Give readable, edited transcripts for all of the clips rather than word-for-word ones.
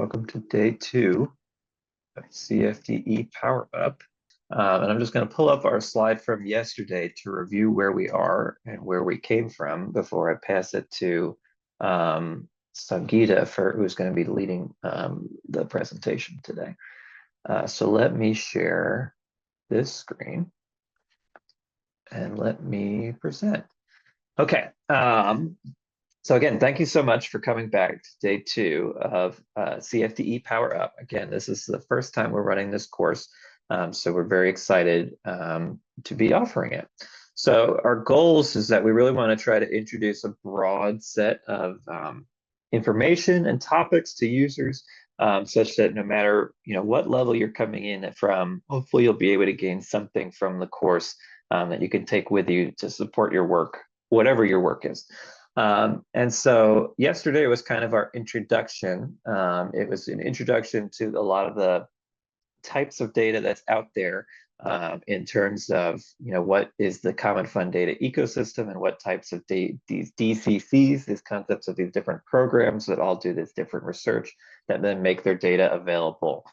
Welcome to day 2 of CFDE Power Up. And I'm just going to pull up our slide from yesterday to review where we are and where we came from before I pass it to Sangeeta, who's going to be leading the presentation today. So let me share this screen and let me present. Okay. So again, thank you so much for coming back to day 2 of CFDE Power Up. Again, this is the first time we're running this course, so we're very excited to be offering it. So our goals is that we really want to try to introduce a broad set of information and topics to users, such that no matter what level you're coming in from, hopefully you'll be able to gain something from the course that you can take with you to support your work, whatever your work is. And so yesterday was kind of our introduction. It was an introduction to a lot of the types of data that's out there in terms of, what is the Common Fund data ecosystem and what types of these DCCs, these concepts of these different programs that all do this different research that then make their data available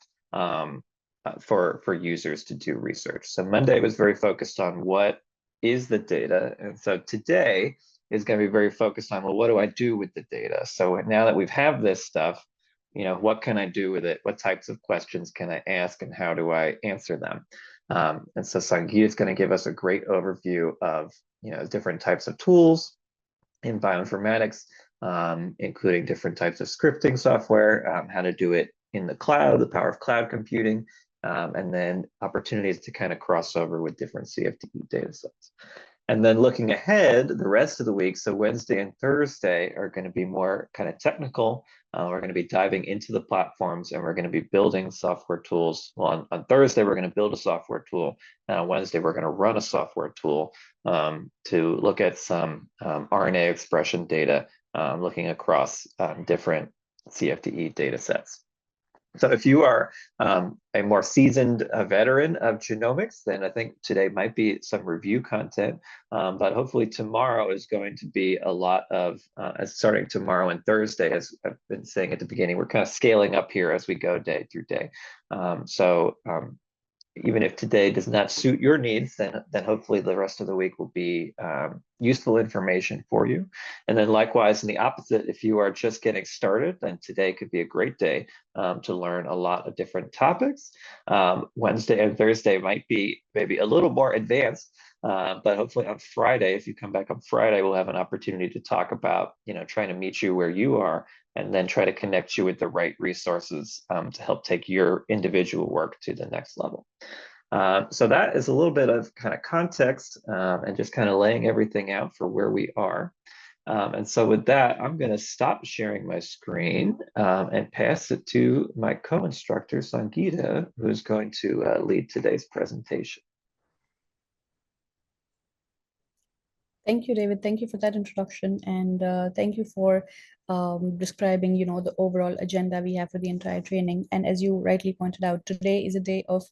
for users to do research. So Monday was very focused on what is the data. And so today is going to be very focused on, well, what do I do with the data? So now that we've have this stuff, what can I do with it? What types of questions can I ask and how do I answer them? And so Sangeeta is going to give us a great overview of, different types of tools in bioinformatics, including different types of scripting software, how to do it in the cloud, the power of cloud computing, and then opportunities to kind of cross over with different CFDE data sets. And then looking ahead, the rest of the week, so Wednesday and Thursday are going to be more kind of technical. We're going to be diving into the platforms and we're going to be building software tools. Well, on Thursday, we're going to build a software tool. And on Wednesday, we're going to run a software tool to look at some RNA expression data, looking across different CFDE data sets. So if you are a more seasoned veteran of genomics, then I think today might be some review content, but hopefully tomorrow is going to be a lot of, starting tomorrow and Thursday, as I've been saying at the beginning, we're kind of scaling up here as we go day through day. Even if today does not suit your needs, then hopefully the rest of the week will be useful information for you. And then likewise, in the opposite, if you are just getting started, then today could be a great day to learn a lot of different topics. Wednesday and Thursday might be maybe a little more advanced, but hopefully on Friday, if you come back on Friday, we'll have an opportunity to talk about, trying to meet you where you are and then try to connect you with the right resources to help take your individual work to the next level. So that is a little bit of kind of context and just kind of laying everything out for where we are. And so with that, I'm going to stop sharing my screen and pass it to my co-instructor, Sangeeta, who is going to lead today's presentation. Thank you, David. Thank you for that introduction. And thank you for describing, the overall agenda we have for the entire training. And as you rightly pointed out, today is a day of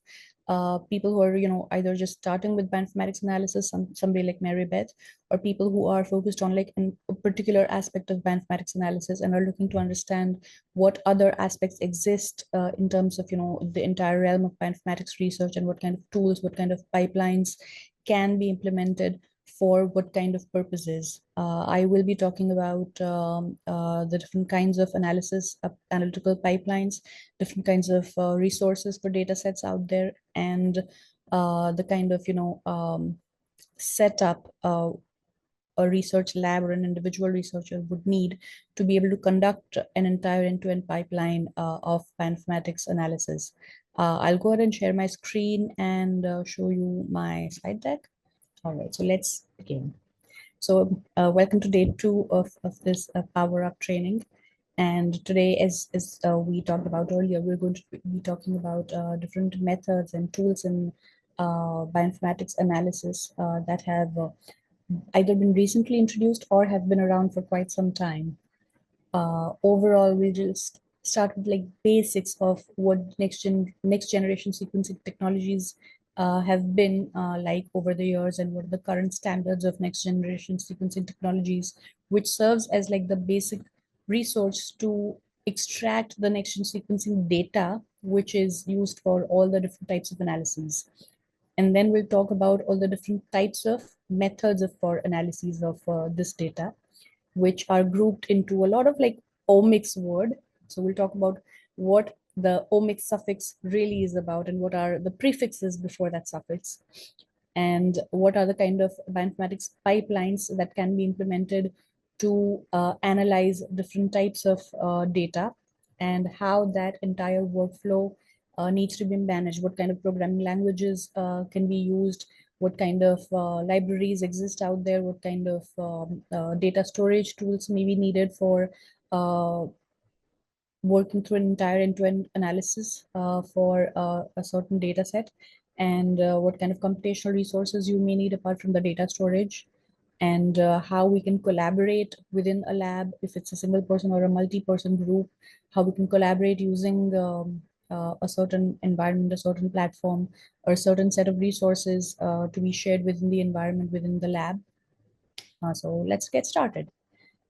people who are, either just starting with bioinformatics analysis, somebody like Mary Beth, or people who are focused on like a particular aspect of bioinformatics analysis and are looking to understand what other aspects exist in terms of, the entire realm of bioinformatics research and what kind of tools, what kind of pipelines can be implemented for what kind of purposes. I will be talking about the different kinds of analytical pipelines, different kinds of resources for data sets out there, and the kind of, setup a research lab or an individual researcher would need to be able to conduct an entire end-to-end pipeline of bioinformatics analysis. I'll go ahead and share my screen and show you my slide deck. All right, so let's begin. So welcome to day 2 of this Power Up training. And today, as we talked about earlier, we're going to be talking about different methods and tools in bioinformatics analysis that have either been recently introduced or have been around for quite some time. Overall, we just start with like basics of what next generation sequencing technologies have been like over the years and what are the current standards of next generation sequencing technologies, which serves as like the basic resource to extract the next-gen sequencing data, which is used for all the different types of analyses. And then we'll talk about all the different types of methods for analyses of this data, which are grouped into a lot of like omics word. So we'll talk about what the omics suffix really is about and what are the prefixes before that suffix, and what are the kind of bioinformatics pipelines that can be implemented to analyze different types of data, and how that entire workflow needs to be managed, what kind of programming languages can be used, what kind of libraries exist out there, what kind of data storage tools may be needed for uh, working through an entire end-to-end analysis for a certain data set, and what kind of computational resources you may need apart from the data storage, and how we can collaborate within a lab, if it's a single person or a multi-person group, how we can collaborate using a certain environment, a certain platform, or a certain set of resources to be shared within the environment within the lab. So let's get started.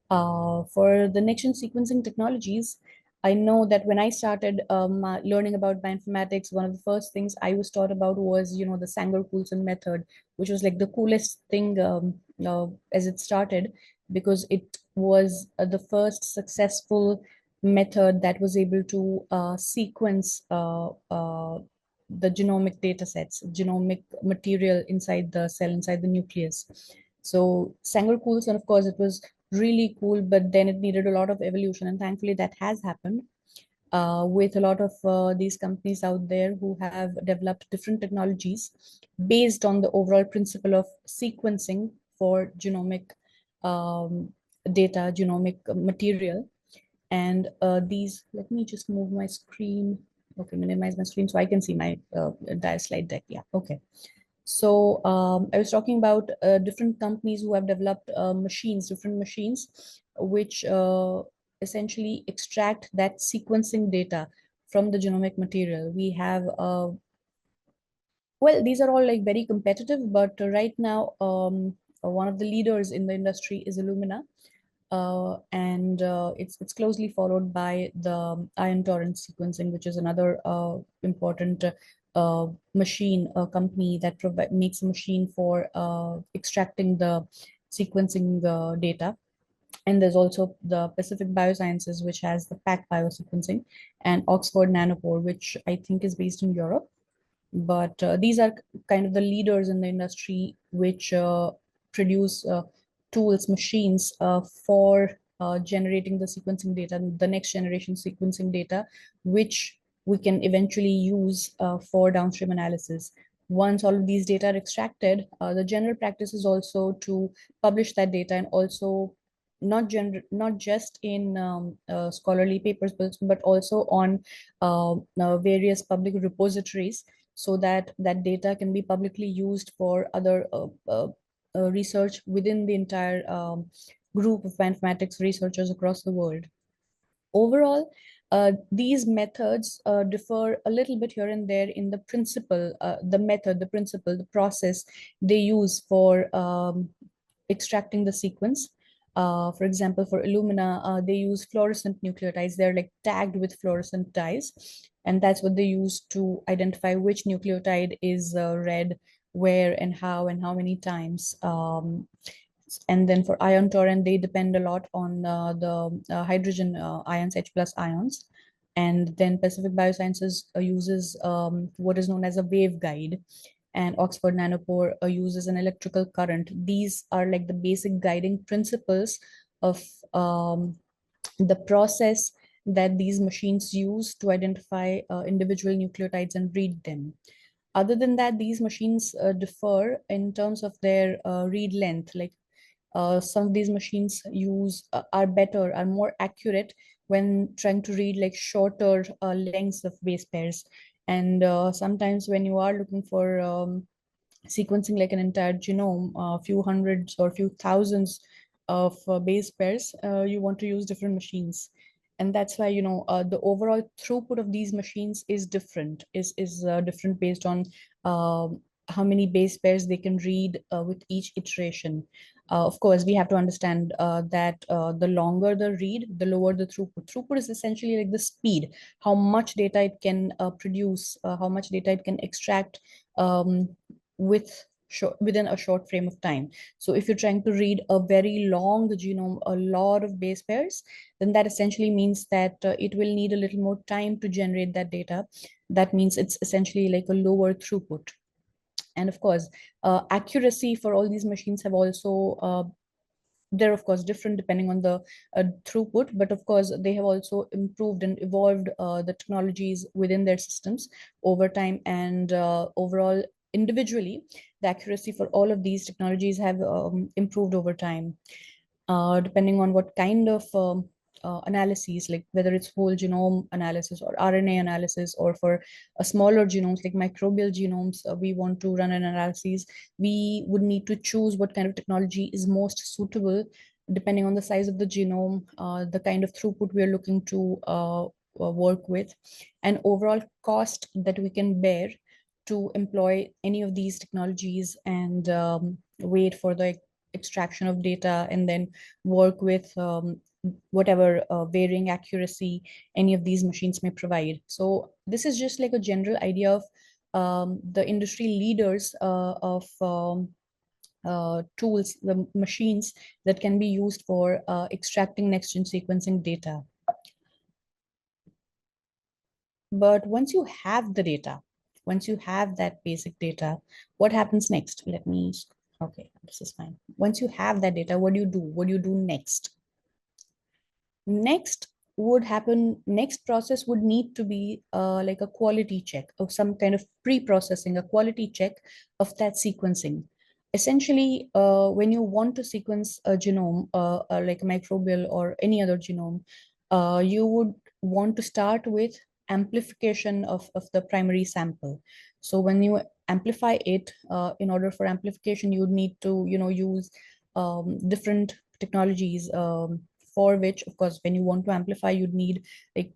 For the next-gen sequencing technologies, I know that when I started learning about bioinformatics, one of the first things I was taught about was, the Sanger-Coulson method, which was like the coolest thing as it started, because it was the first successful method that was able to sequence the genomic data sets, genomic material inside the cell, inside the nucleus. So Sanger-Coulson, of course, it was really cool, but then it needed a lot of evolution, and thankfully that has happened with a lot of these companies out there who have developed different technologies based on the overall principle of sequencing for genomic um, data, genomic material. And these, let me just move my screen. Okay, minimize my screen so I can see my entire slide deck. Yeah, okay. So I was talking about different companies who have developed different machines, which essentially extract that sequencing data from the genomic material. We have, well, these are all like very competitive, but right now, one of the leaders in the industry is Illumina, and it's closely followed by the ion torrent sequencing, which is another important machine company that makes a machine for extracting the sequencing data. And there's also the Pacific Biosciences, which has the pack biosequencing, and Oxford Nanopore, which I think is based in Europe. But these are kind of the leaders in the industry which produce tools, machines for generating the sequencing data, the next generation sequencing data, which we can eventually use for downstream analysis. Once all of these data are extracted, the general practice is also to publish that data, and also not just in scholarly papers, but also on various public repositories, so that that data can be publicly used for other research within the entire group of bioinformatics researchers across the world. Overall, these methods differ a little bit here and there in the principle, the method, the principle, the process they use for extracting the sequence. For example, for Illumina, they use fluorescent nucleotides. They're like tagged with fluorescent dyes, and that's what they use to identify which nucleotide is read where and how many times. And then for ion torrent, they depend a lot on the hydrogen ions, H plus ions. And then Pacific Biosciences uses what is known as a waveguide, and Oxford Nanopore uses an electrical current. These are like the basic guiding principles of the process that these machines use to identify individual nucleotides and read them. Other than that, these machines differ in terms of their read length. Like some of these machines are better, are more accurate when trying to read like shorter lengths of base pairs. And sometimes when you are looking for sequencing like an entire genome, a few hundreds or few thousands of base pairs, you want to use different machines. And that's why, the overall throughput of these machines is different, is different based on how many base pairs they can read with each iteration. Of course, we have to understand that the longer the read, the lower the throughput. Throughput is essentially like the speed, how much data it can produce, how much data it can extract um, within a short frame of time. So if you're trying to read a very long genome, a lot of base pairs, then that essentially means that it will need a little more time to generate that data. That means it's essentially like a lower throughput. And of course, accuracy for all these machines have also they're of course different depending on the throughput, but of course they have also improved and evolved the technologies within their systems over time. And overall, individually, the accuracy for all of these technologies have improved over time, depending on what kind of analyses, like whether it's whole genome analysis or RNA analysis, or for a smaller genomes like microbial genomes, we want to run an analysis, we would need to choose what kind of technology is most suitable depending on the size of the genome, the kind of throughput we are looking to work with, and overall cost that we can bear to employ any of these technologies, and wait for the extraction of data, and then work with whatever varying accuracy any of these machines may provide. So this is just like a general idea of the industry leaders of tools, the machines that can be used for extracting next-gen sequencing data. But once you have the data, once you have that basic data, what happens next? Let me, okay, this is fine. Once you have that data, what do you do? What do you do next? Next process would need to be like a quality check of some kind of pre-processing, a quality check of that sequencing. Essentially, when you want to sequence a genome, like a microbial or any other genome, you would want to start with amplification of the primary sample. So when you amplify it, in order for amplification, you would need to, use different technologies, for which, of course, when you want to amplify, you'd need like,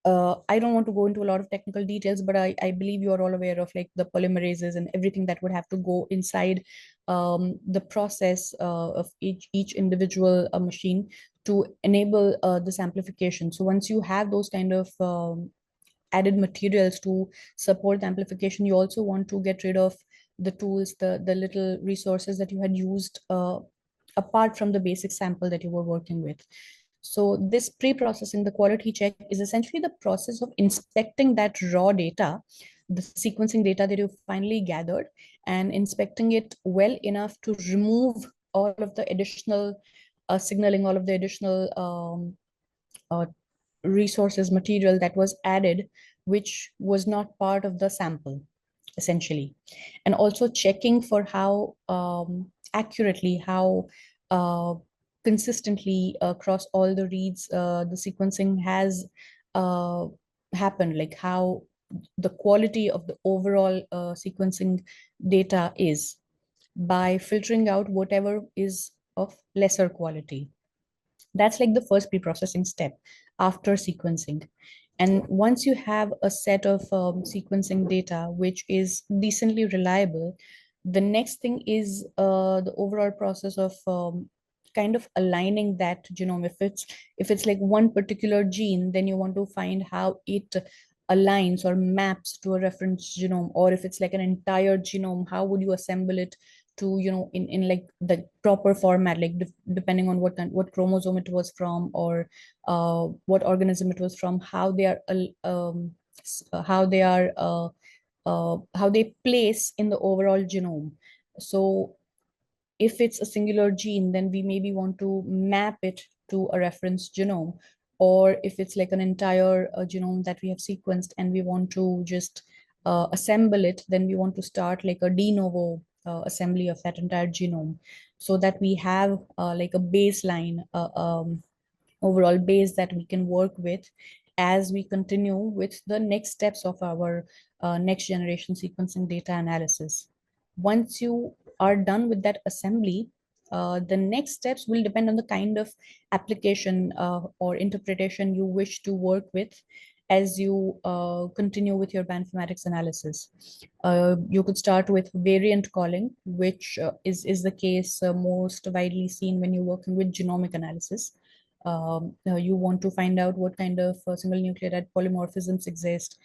I don't want to go into a lot of technical details, but I believe you are all aware of like the polymerases and everything that would have to go inside the process of each individual machine to enable this amplification. So once you have those kind of added materials to support the amplification, you also want to get rid of the tools, the little resources that you had used apart from the basic sample that you were working with. So this pre-processing, the quality check, is essentially the process of inspecting that raw data, the sequencing data that you've finally gathered, and inspecting it well enough to remove all of the additional signaling, all of the additional uh, resources, material that was added, which was not part of the sample, essentially. And also checking for how accurately, how consistently across all the reads the sequencing has uh, happened, like how the quality of the overall sequencing data is, by filtering out whatever is of lesser quality. That's like the first pre-processing step after sequencing. And once you have a set of sequencing data which is decently reliable, the next thing is the overall process of kind of aligning that genome. If it's like one particular gene, then you want to find how it aligns or maps to a reference genome. Or if it's like an entire genome, how would you assemble it to, in like the proper format, like depending on what chromosome it was from, or what organism it was from, how they are how they are how they place in the overall genome. So if it's a singular gene, then we maybe want to map it to a reference genome. Or if it's like an entire genome that we have sequenced and we want to just assemble it, then we want to start like a de novo assembly of that entire genome, so that we have like a baseline, overall base that we can work with as we continue with the next steps of our next generation sequencing data analysis. Once you are done with that assembly, the next steps will depend on the kind of application or interpretation you wish to work with. as you continue with your bioinformatics analysis. You could start with variant calling, which is the case most widely seen when you're working with genomic analysis. You want to find out what kind of single nucleotide polymorphisms exist,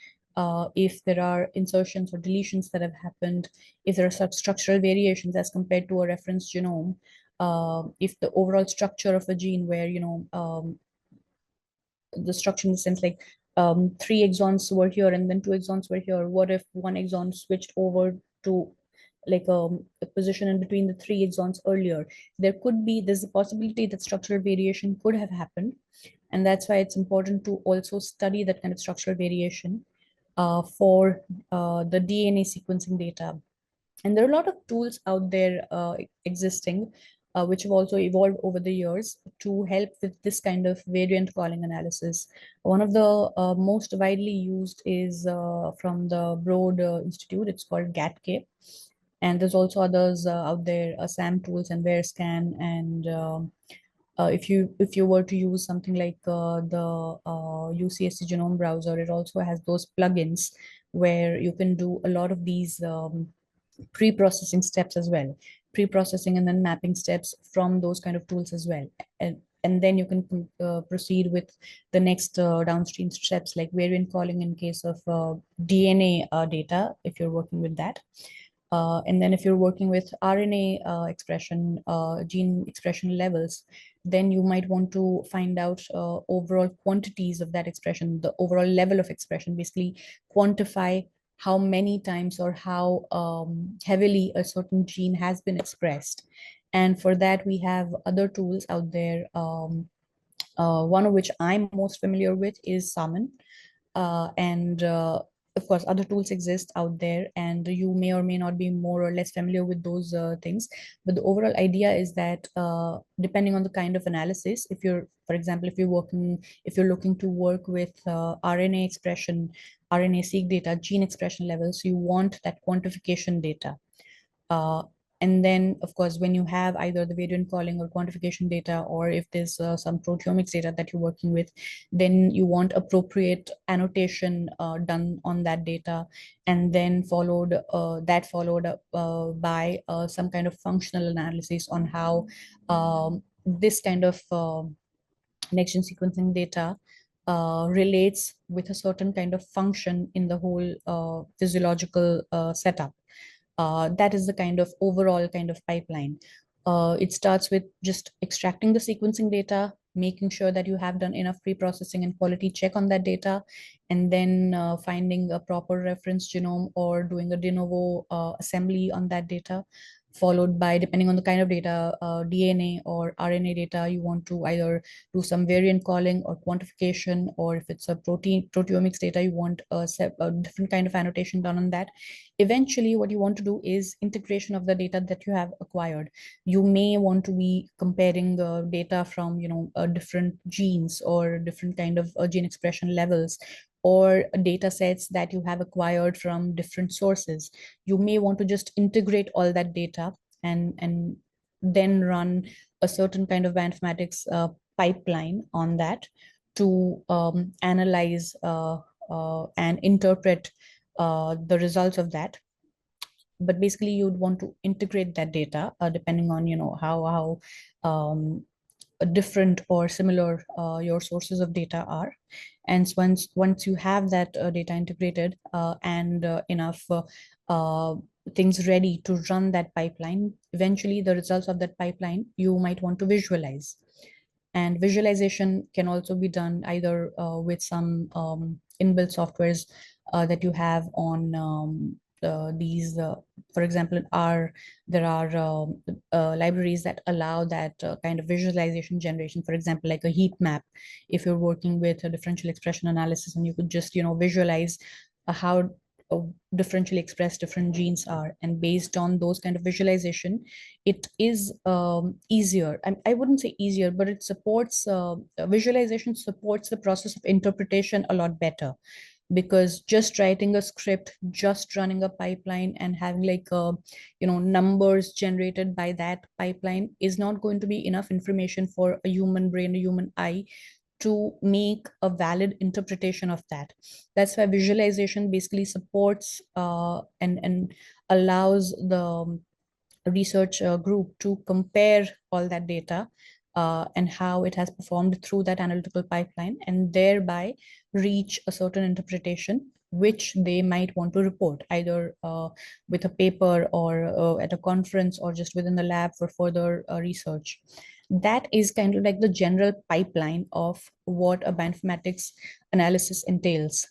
if there are insertions or deletions that have happened, if there are such structural variations as compared to a reference genome, if the overall structure of a gene where, the structure in the sense like three exons were here and then two exons were here. What if one exon switched over to like a position in between the three exons earlier? There's a possibility that structural variation could have happened. And that's why it's important to also study that kind of structural variation for the DNA sequencing data. And there are a lot of tools out there existing, which have also evolved over the years to help with this kind of variant calling analysis. One of the most widely used is from the Broad Institute. It's called GATK. And there's also others out there, SAM tools and VeriScan. And if you were to use something like the UCSC genome browser, it also has those plugins where you can do a lot of these pre-processing steps as well, pre-processing and then mapping steps from those kind of tools as well. And then you can proceed with the next downstream steps like variant calling in case of DNA data, if you're working with that. And then if you're working with RNA expression, gene expression levels, then you might want to find out overall quantities of that expression, the overall level of expression, basically quantify how many times or how heavily a certain gene has been expressed. And for that, we have other tools out there. One of which I'm most familiar with is Salmon. And of course, other tools exist out there, and you may or may not be more or less familiar with those things. But the overall idea is that depending on the kind of analysis, if you're, for example, if you're looking to work with RNA expression, RNA-seq data, gene expression levels, you want that quantification data. Uh, and then, of course, when you have either the variant calling or quantification data, or if there's some proteomics data that you're working with, then you want appropriate annotation done on that data, and then followed by some kind of functional analysis on how this kind of next-gen sequencing data relates with a certain kind of function in the whole physiological setup. That is the kind of overall kind of pipeline. It starts with just extracting the sequencing data, making sure that you have done enough pre-processing and quality check on that data, and then finding a proper reference genome or doing a de novo assembly on that data, followed by, depending on the kind of data, DNA or RNA data, you want to either do some variant calling or quantification, or if it's a proteomics data, you want a different kind of annotation done on that. Eventually, what you want to do is integration of the data that you have acquired. You may want to be comparing the data from, different genes or different kind of gene expression levels, or data sets that you have acquired from different sources. You may want to just integrate all that data and then run a certain kind of bioinformatics pipeline on that to analyze and interpret the results of that. But basically, you'd want to integrate that data depending on how different or similar your sources of data are. And so once you have that data integrated and enough things ready to run that pipeline, eventually the results of that pipeline you might want to visualize. And visualization can also be done either with some inbuilt softwares that you have on these, for example, there are libraries that allow that kind of visualization generation, for example, like a heat map. If you're working with a differential expression analysis, and you could just, visualize how differentially expressed different genes are, and based on those kind of visualization, it is easier. I wouldn't say easier, but it supports visualization supports the process of interpretation a lot better, because just writing a script, just running a pipeline and having like numbers generated by that pipeline is not going to be enough information for a human brain, a human eye to make a valid interpretation of that. That's why visualization basically supports and allows the research group to compare all that data and how it has performed through that analytical pipeline, and thereby reach a certain interpretation which they might want to report either with a paper or at a conference or just within the lab for further research. That is kind of like the general pipeline of what a bioinformatics analysis entails.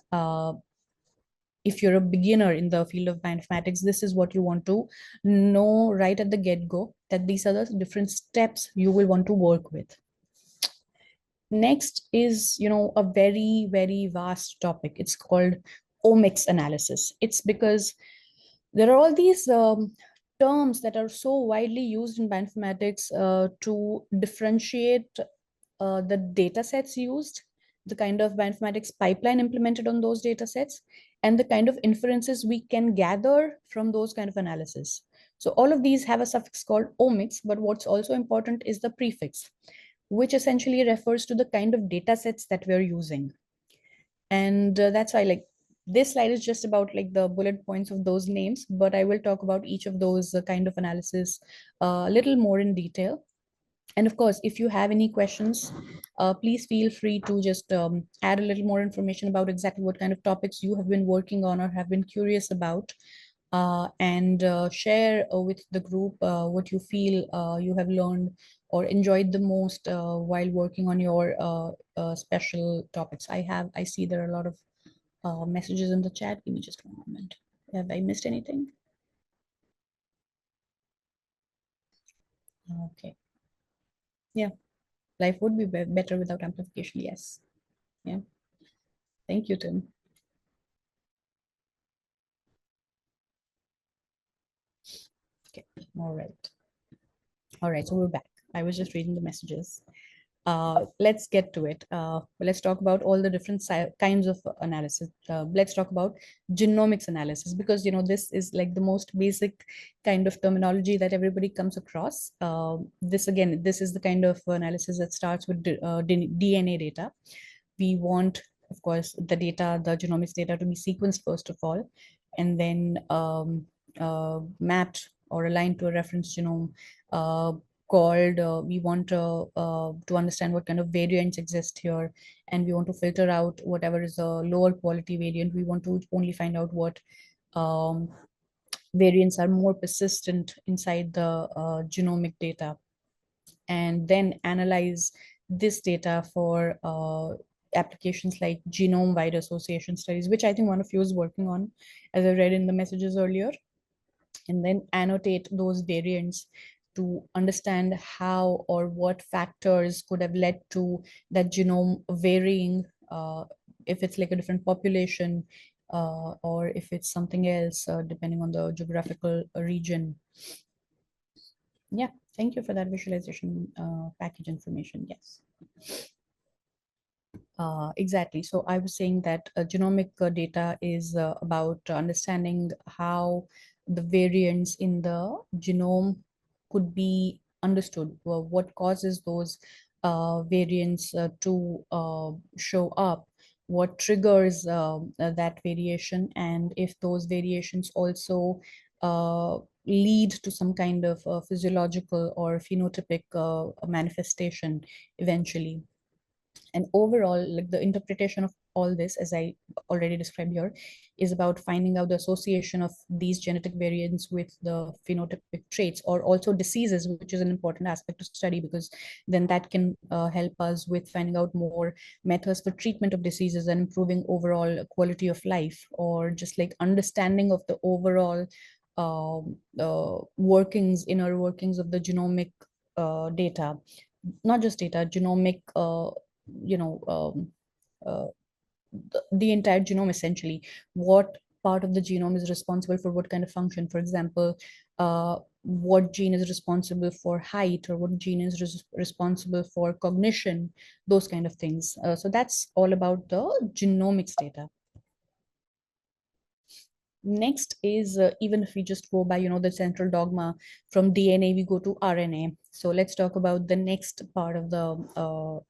If you're a beginner in the field of bioinformatics, this is what you want to know right at the get-go, that these are the different steps you will want to work with. Next is, a very, very vast topic. It's called omics analysis. It's because there are all these terms that are so widely used in bioinformatics to differentiate the data sets used, the kind of bioinformatics pipeline implemented on those data sets, and the kind of inferences we can gather from those kind of analysis. So all of these have a suffix called omics, but what's also important is the prefix, which essentially refers to the kind of data sets that we're using. And that's why, like, this slide is just about like the bullet points of those names, but I will talk about each of those kind of analysis a little more in detail. And of course, if you have any questions, please feel free to just add a little more information about exactly what kind of topics you have been working on or have been curious about, and share with the group what you feel you have learned or enjoyed the most while working on your special topics. I see there are a lot of messages in the chat. Give me just one moment. Have I missed anything? Okay. Yeah. Life would be better without amplification. Yes. Yeah. Thank you, Tim. Okay. All right. All right. So we're back. I was just reading the messages. Let's get to it. Let's talk about all the different kinds of analysis. Let's talk about genomics analysis, because this is like the most basic kind of terminology that everybody comes across. This is the kind of analysis that starts with DNA data. We want, of course, the genomics data to be sequenced first of all, and then mapped or aligned to a reference genome called, we want to understand what kind of variants exist here, and we want to filter out whatever is a lower quality variant. We want to only find out what variants are more persistent inside the genomic data, and then analyze this data for applications like genome-wide association studies, which I think one of you is working on, as I read in the messages earlier, and then annotate those variants to understand how or what factors could have led to that genome varying, if it's like a different population, or if it's something else, depending on the geographical region. Yeah, thank you for that visualization package information. Yes. Exactly. So I was saying that genomic data is about understanding how the variants in the genome could be understood. Well, what causes those variants to show up? What triggers that variation? And if those variations also lead to some kind of physiological or phenotypic manifestation eventually. And overall, like the interpretation of all this, as I already described here, is about finding out the association of these genetic variants with the phenotypic traits, or also diseases, which is an important aspect to study, because then that can help us with finding out more methods for treatment of diseases and improving overall quality of life, or just like understanding of the overall inner workings of the genomic data, not just data, genomic you know uh, the entire genome, essentially what part of the genome is responsible for what kind of function. For example, what gene is responsible for height, or what gene is responsible for cognition, those kind of things. So that's all about the genomics data. Next is, even if we just go by the central dogma, from DNA we go to RNA. So let's talk about the next part of the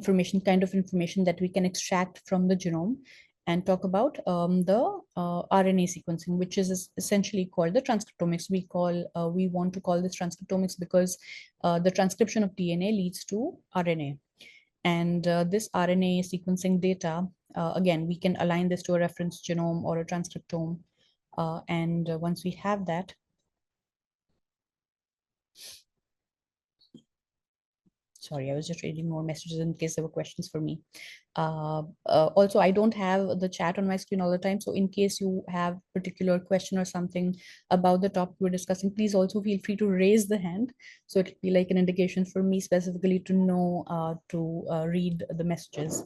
kind of information that we can extract from the genome, and talk about the RNA sequencing, which is essentially called the transcriptomics. We want to call this transcriptomics because the transcription of DNA leads to RNA. And this RNA sequencing data, again, we can align this to a reference genome or a transcriptome. And once we have that, sorry, I was just reading more messages in case there were questions for me. Also, I don't have the chat on my screen all the time. So in case you have a particular question or something about the topic we're discussing, please also feel free to raise the hand. So it'll be like an indication for me specifically to know to read the messages.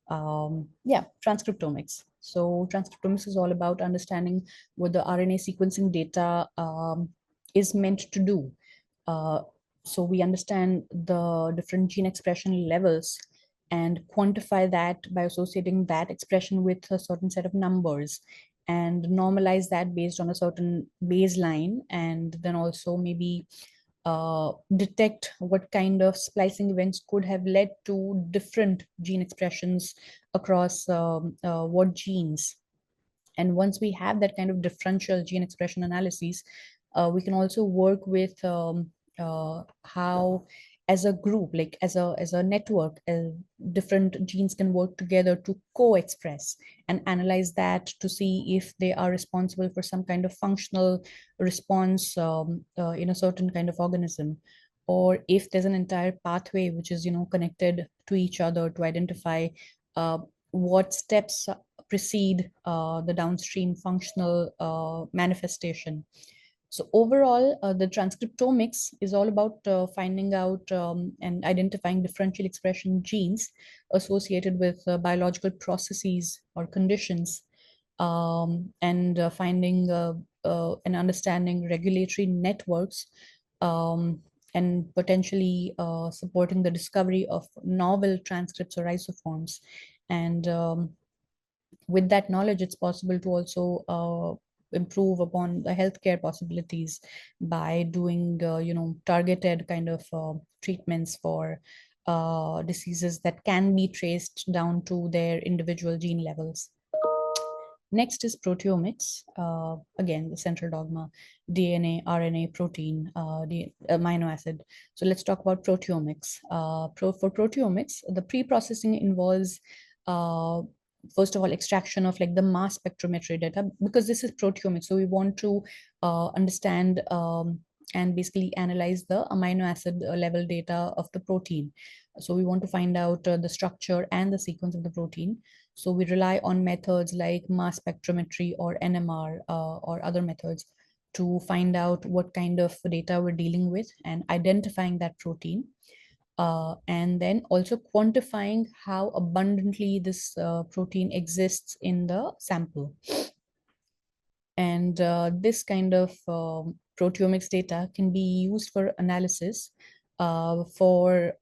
Yeah, transcriptomics. So transcriptomics is all about understanding what the RNA sequencing data is meant to do. So we understand the different gene expression levels and quantify that by associating that expression with a certain set of numbers and normalize that based on a certain baseline, and then also maybe detect what kind of splicing events could have led to different gene expressions across what genes. And once we have that kind of differential gene expression analyses, we can also work with how, as a group, like as a network, different genes can work together to co-express and analyze that to see if they are responsible for some kind of functional response in a certain kind of organism, or if there's an entire pathway which is connected to each other to identify what steps precede the downstream functional manifestation. So overall, the transcriptomics is all about finding out and identifying differential expression genes associated with biological processes or conditions, and finding and understanding regulatory networks, and potentially supporting the discovery of novel transcripts or isoforms. And with that knowledge, it's possible to also improve upon the healthcare possibilities by doing, targeted kind of treatments for diseases that can be traced down to their individual gene levels. Next is proteomics. Again, the central dogma: DNA, RNA, protein, the amino acid. So let's talk about proteomics. For proteomics, the pre-processing involves first of all, extraction of like the mass spectrometry data, because this is proteomics. So we want to understand and basically analyze the amino acid level data of the protein. So we want to find out the structure and the sequence of the protein. So we rely on methods like mass spectrometry or NMR or other methods to find out what kind of data we're dealing with and identifying that protein. And then also quantifying how abundantly this protein exists in the sample. And this kind of proteomics data can be used for analysis for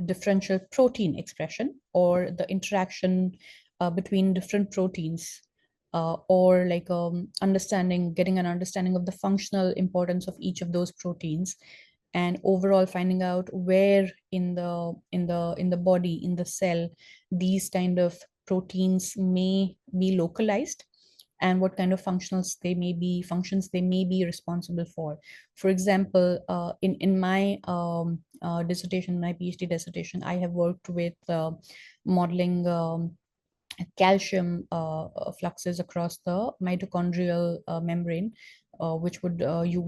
differential protein expression or the interaction between different proteins, or like getting an understanding of the functional importance of each of those proteins, and overall finding out where in the body, in the cell, these kind of proteins may be localized and what kind of functions they may be responsible for. For example, in my dissertation, my PhD dissertation, I have worked with modeling calcium fluxes across the mitochondrial membrane, which would impact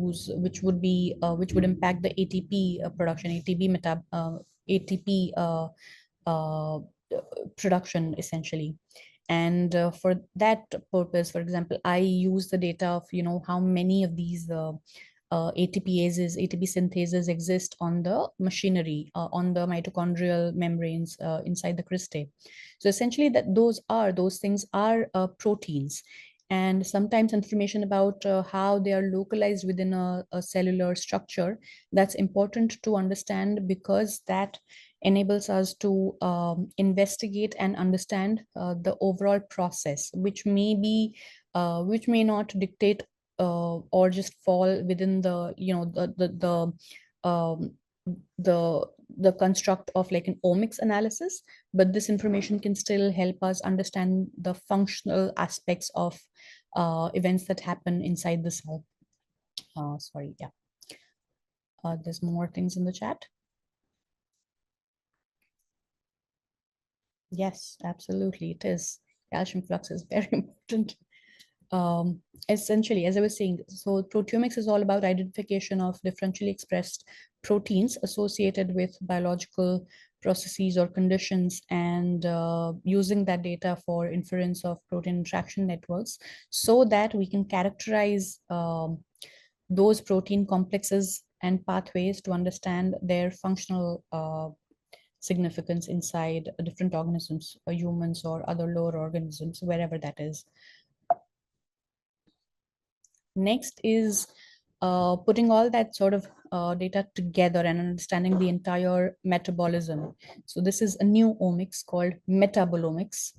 the ATP production, ATP uh, production essentially. And for that purpose, for example, I use the data of how many of these ATP synthases exist on the machinery, on the mitochondrial membranes inside the cristae. So essentially, those things are proteins. And sometimes information about how they are localized within a cellular structure, that's important to understand, because that enables us to investigate and understand the overall process, which may not dictate or just fall within the the construct of like an omics analysis, but this information can still help us understand the functional aspects of events that happen inside the cell. Sorry, yeah. There's more things in the chat. Yes, absolutely, it is. Calcium flux is very important. Essentially, as I was saying, so proteomics is all about identification of differentially expressed proteins associated with biological processes or conditions, and using that data for inference of protein interaction networks so that we can characterize those protein complexes and pathways to understand their functional significance inside different organisms, humans or other lower organisms, wherever that is. Next is putting all that sort of data together and understanding the entire metabolism. So this is a new omics called metabolomics.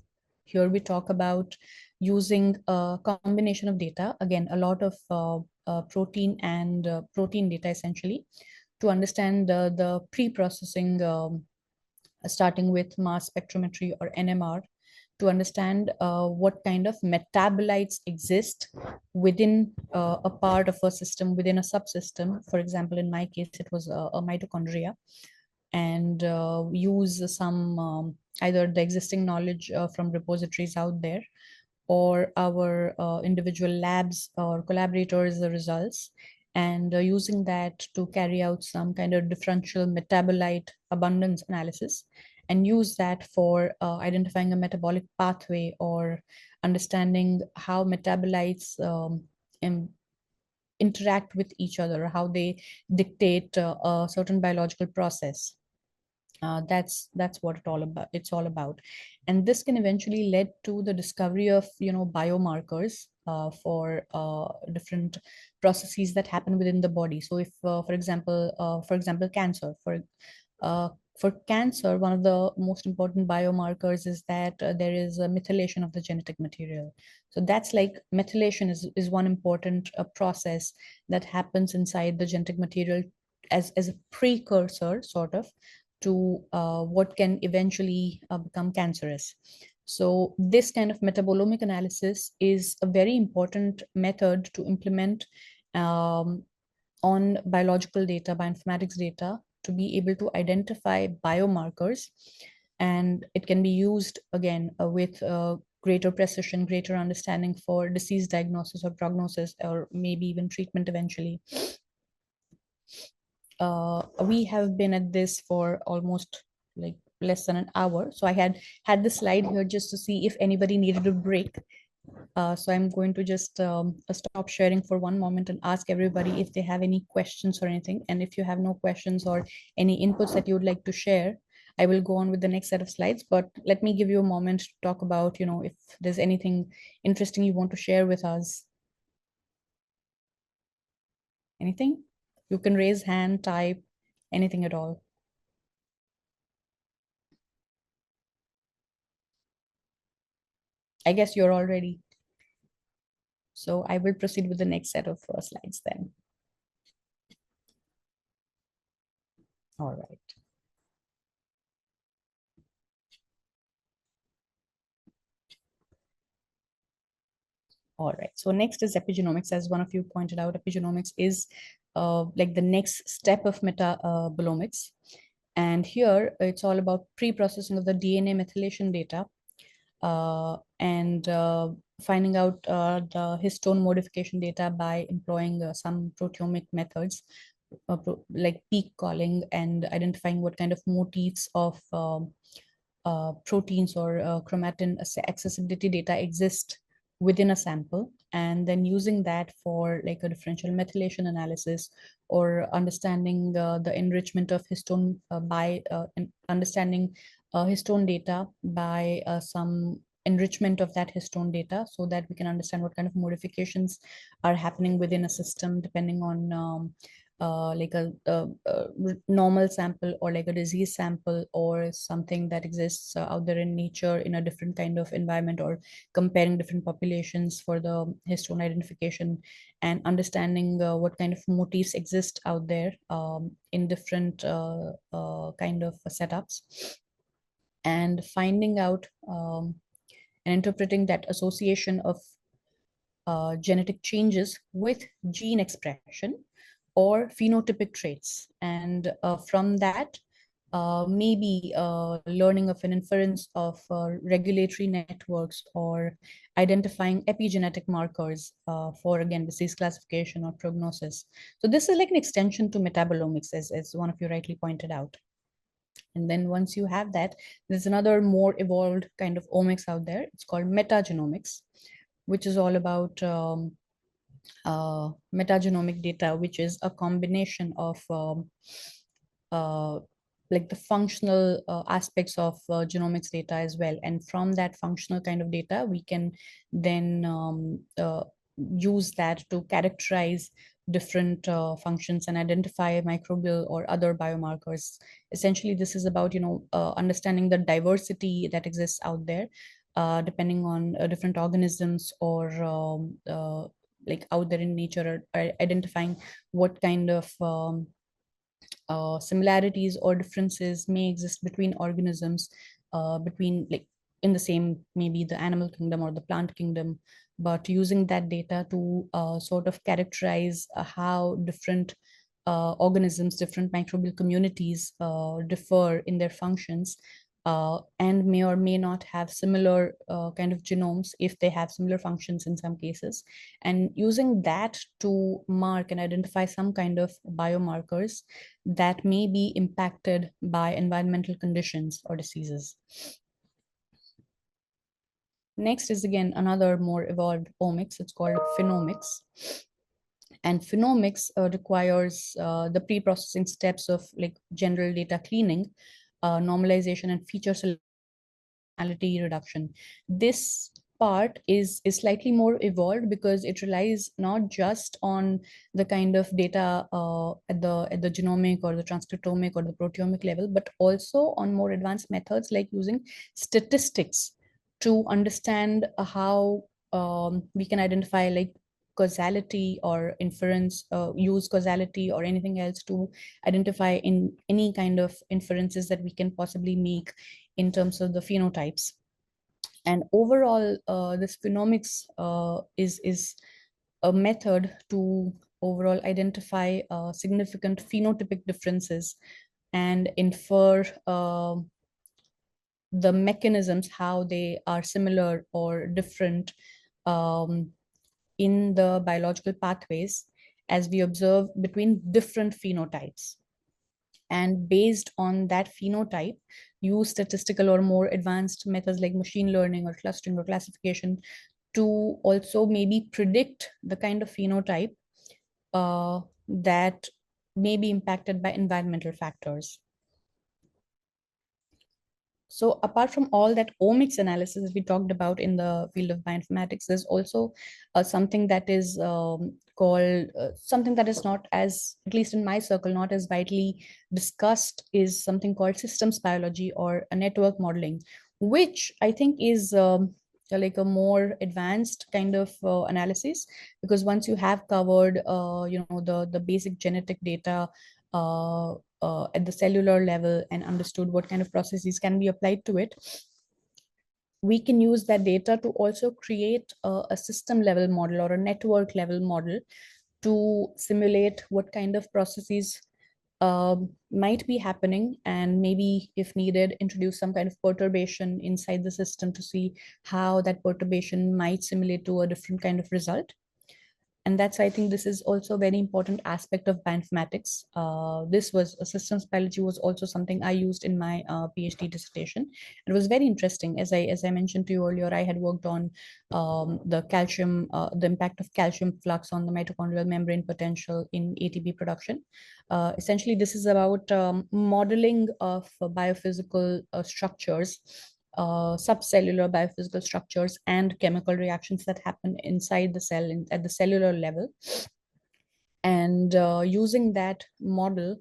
Here we talk about using a combination of data, again, a lot of protein and protein data essentially, to understand the pre-processing, starting with mass spectrometry or NMR, to understand what kind of metabolites exist within a part of a system, within a subsystem. For example, in my case, it was a mitochondria, and use some either the existing knowledge from repositories out there or our individual labs or collaborators, the results, and using that to carry out some kind of differential metabolite abundance analysis, and use that for identifying a metabolic pathway or understanding how metabolites interact with each other, how they dictate a certain biological process. That's what it's all about, and this can eventually lead to the discovery of biomarkers for different processes that happen within the body. So if for example cancer, for cancer, one of the most important biomarkers is that there is a methylation of the genetic material. So that's like methylation is one important process that happens inside the genetic material as a precursor, sort of, to what can eventually become cancerous. So this kind of metabolomic analysis is a very important method to implement on biological data, bioinformatics data, to be able to identify biomarkers. And it can be used again with greater precision, greater understanding for disease diagnosis or prognosis, or maybe even treatment eventually. We have been at this for almost like less than an hour. So I had the slide here just to see if anybody needed a break. So I'm going to just stop sharing for one moment and ask everybody if they have any questions or anything. And if you have no questions or any inputs that you would like to share, I will go on with the next set of slides. But let me give you a moment to talk about, if there's anything interesting you want to share with us. Anything? You can raise hand, type, anything at all. I guess you're all ready. So I will proceed with the next set of slides then. All right. All right. So next is epigenomics. As one of you pointed out, epigenomics is like the next step of metabolomics. And here it's all about pre-processing of the DNA methylation data and finding out the histone modification data by employing some proteomic methods, like peak calling, and identifying what kind of motifs of proteins or chromatin accessibility data exist within a sample, and then using that for like a differential methylation analysis, or understanding the enrichment of histone by understanding histone data by some enrichment of that histone data, so that we can understand what kind of modifications are happening within a system depending on like a normal sample or like a disease sample or something that exists out there in nature in a different kind of environment, or comparing different populations for the histone identification, and understanding what kind of motifs exist out there in different kind of setups, and finding out and interpreting that association of genetic changes with gene expression or phenotypic traits. And from that, maybe learning of an inference of regulatory networks or identifying epigenetic markers for, again, disease classification or prognosis. So this is like an extension to metabolomics, as one of you rightly pointed out. And then once you have that, there's another more evolved kind of omics out there. It's called metagenomics, which is all about metagenomic data, which is a combination of uh, like the functional aspects of genomics data as well. And from that functional kind of data, we can then use that to characterize different functions and identify microbial or other biomarkers. Essentially, this is about, understanding the diversity that exists out there, depending on different organisms or like out there in nature, or identifying what kind of similarities or differences may exist between organisms, between like in the same, maybe the animal kingdom or the plant kingdom, but using that data to sort of characterize how different organisms, different microbial communities differ in their functions, and may or may not have similar kind of genomes if they have similar functions in some cases, and using that to mark and identify some kind of biomarkers that may be impacted by environmental conditions or diseases. Next is again another more evolved omics. It's called phenomics. And phenomics requires the pre-processing steps of like general data cleaning, normalization, and feature reduction. This part is slightly more evolved because it relies not just on the kind of data at the genomic or the transcriptomic or the proteomic level, but also on more advanced methods like using statistics to understand how we can identify like causality or inference, use causality or anything else to identify in any kind of inferences that we can possibly make in terms of the phenotypes. And overall, this phenomics is a method to overall identify significant phenotypic differences and infer the mechanisms, how they are similar or different in the biological pathways as we observe between different phenotypes. And based on that phenotype, use statistical or more advanced methods like machine learning or clustering or classification to also maybe predict the kind of phenotype that may be impacted by environmental factors. So apart from all that omics analysis that we talked about in the field of bioinformatics, there's also something that is called something that is not as, at least in my circle, not as widely discussed, is something called systems biology or a network modeling, which I think is like a more advanced kind of analysis, because once you have covered the basic genetic data at the cellular level and understood what kind of processes can be applied to it, we can use that data to also create a system level model or a network level model to simulate what kind of processes might be happening, and maybe if needed introduce some kind of perturbation inside the system to see how that perturbation might simulate to a different kind of result. And that's, I think this is also a very important aspect of bioinformatics. This was systems biology was also something I used in my PhD dissertation. It was very interesting. As I mentioned to you earlier, I had worked on the calcium, the impact of calcium flux on the mitochondrial membrane potential in ATP production. Essentially, this is about modeling of biophysical structures, subcellular biophysical structures and chemical reactions that happen inside the cell at the cellular level. and using that model,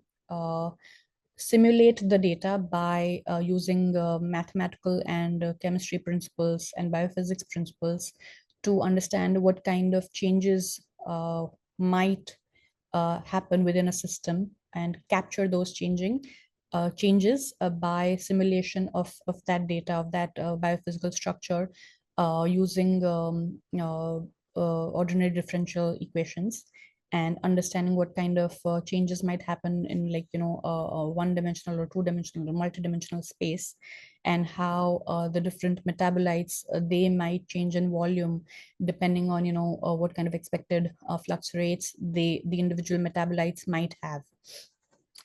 simulate the data by using mathematical and chemistry principles and biophysics principles to understand what kind of changes might happen within a system, and capture those changes by simulation of that data, of that biophysical structure, using ordinary differential equations, and understanding what kind of changes might happen in, like, one-dimensional or two-dimensional or multi-dimensional space, and how the different metabolites, they might change in volume depending on, what kind of expected flux rates the individual metabolites might have.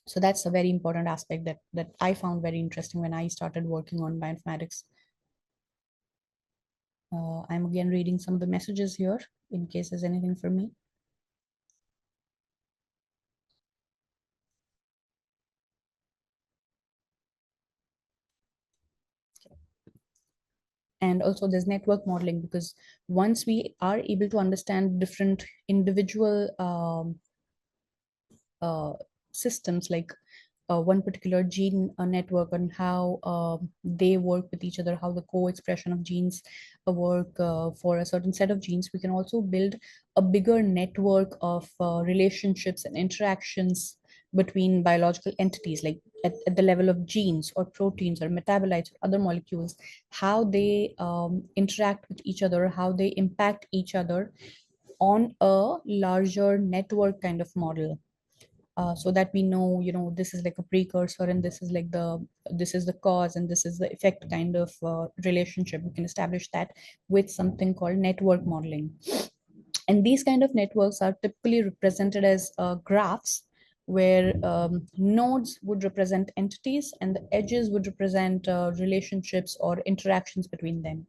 So that's a very important aspect that I found very interesting when I started working on bioinformatics. I'm again reading some of the messages here in case there's anything for me. And also there's network modeling, because once we are able to understand different individual systems, like one particular gene network, and how they work with each other, how the co-expression of genes work for a certain set of genes, we can also build a bigger network of relationships and interactions between biological entities, like at the level of genes or proteins or metabolites or other molecules, how they interact with each other, how they impact each other on a larger network kind of model, so that we know, this is like a precursor, and this is the cause, and this is the effect kind of relationship. We can establish that with something called network modeling. And these kind of networks are typically represented as graphs, where nodes would represent entities and the edges would represent relationships or interactions between them.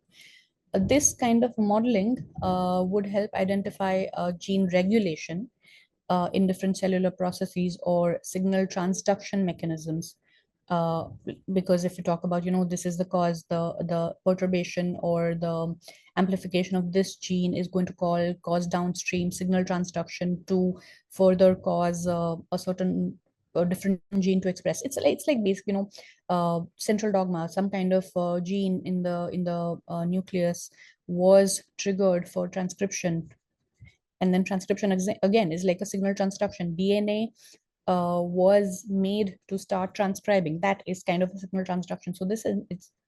This kind of modeling would help identify gene regulation in different cellular processes or signal transduction mechanisms. Uh, because if you talk about, this is the cause, the perturbation or the amplification of this gene is going to cause downstream signal transduction to further cause a certain different gene to express. It's like basically, central dogma, some kind of gene in the nucleus was triggered for transcription, and then transcription again is like a signal transduction. DNA was made to start transcribing. That is kind of a signal transduction. So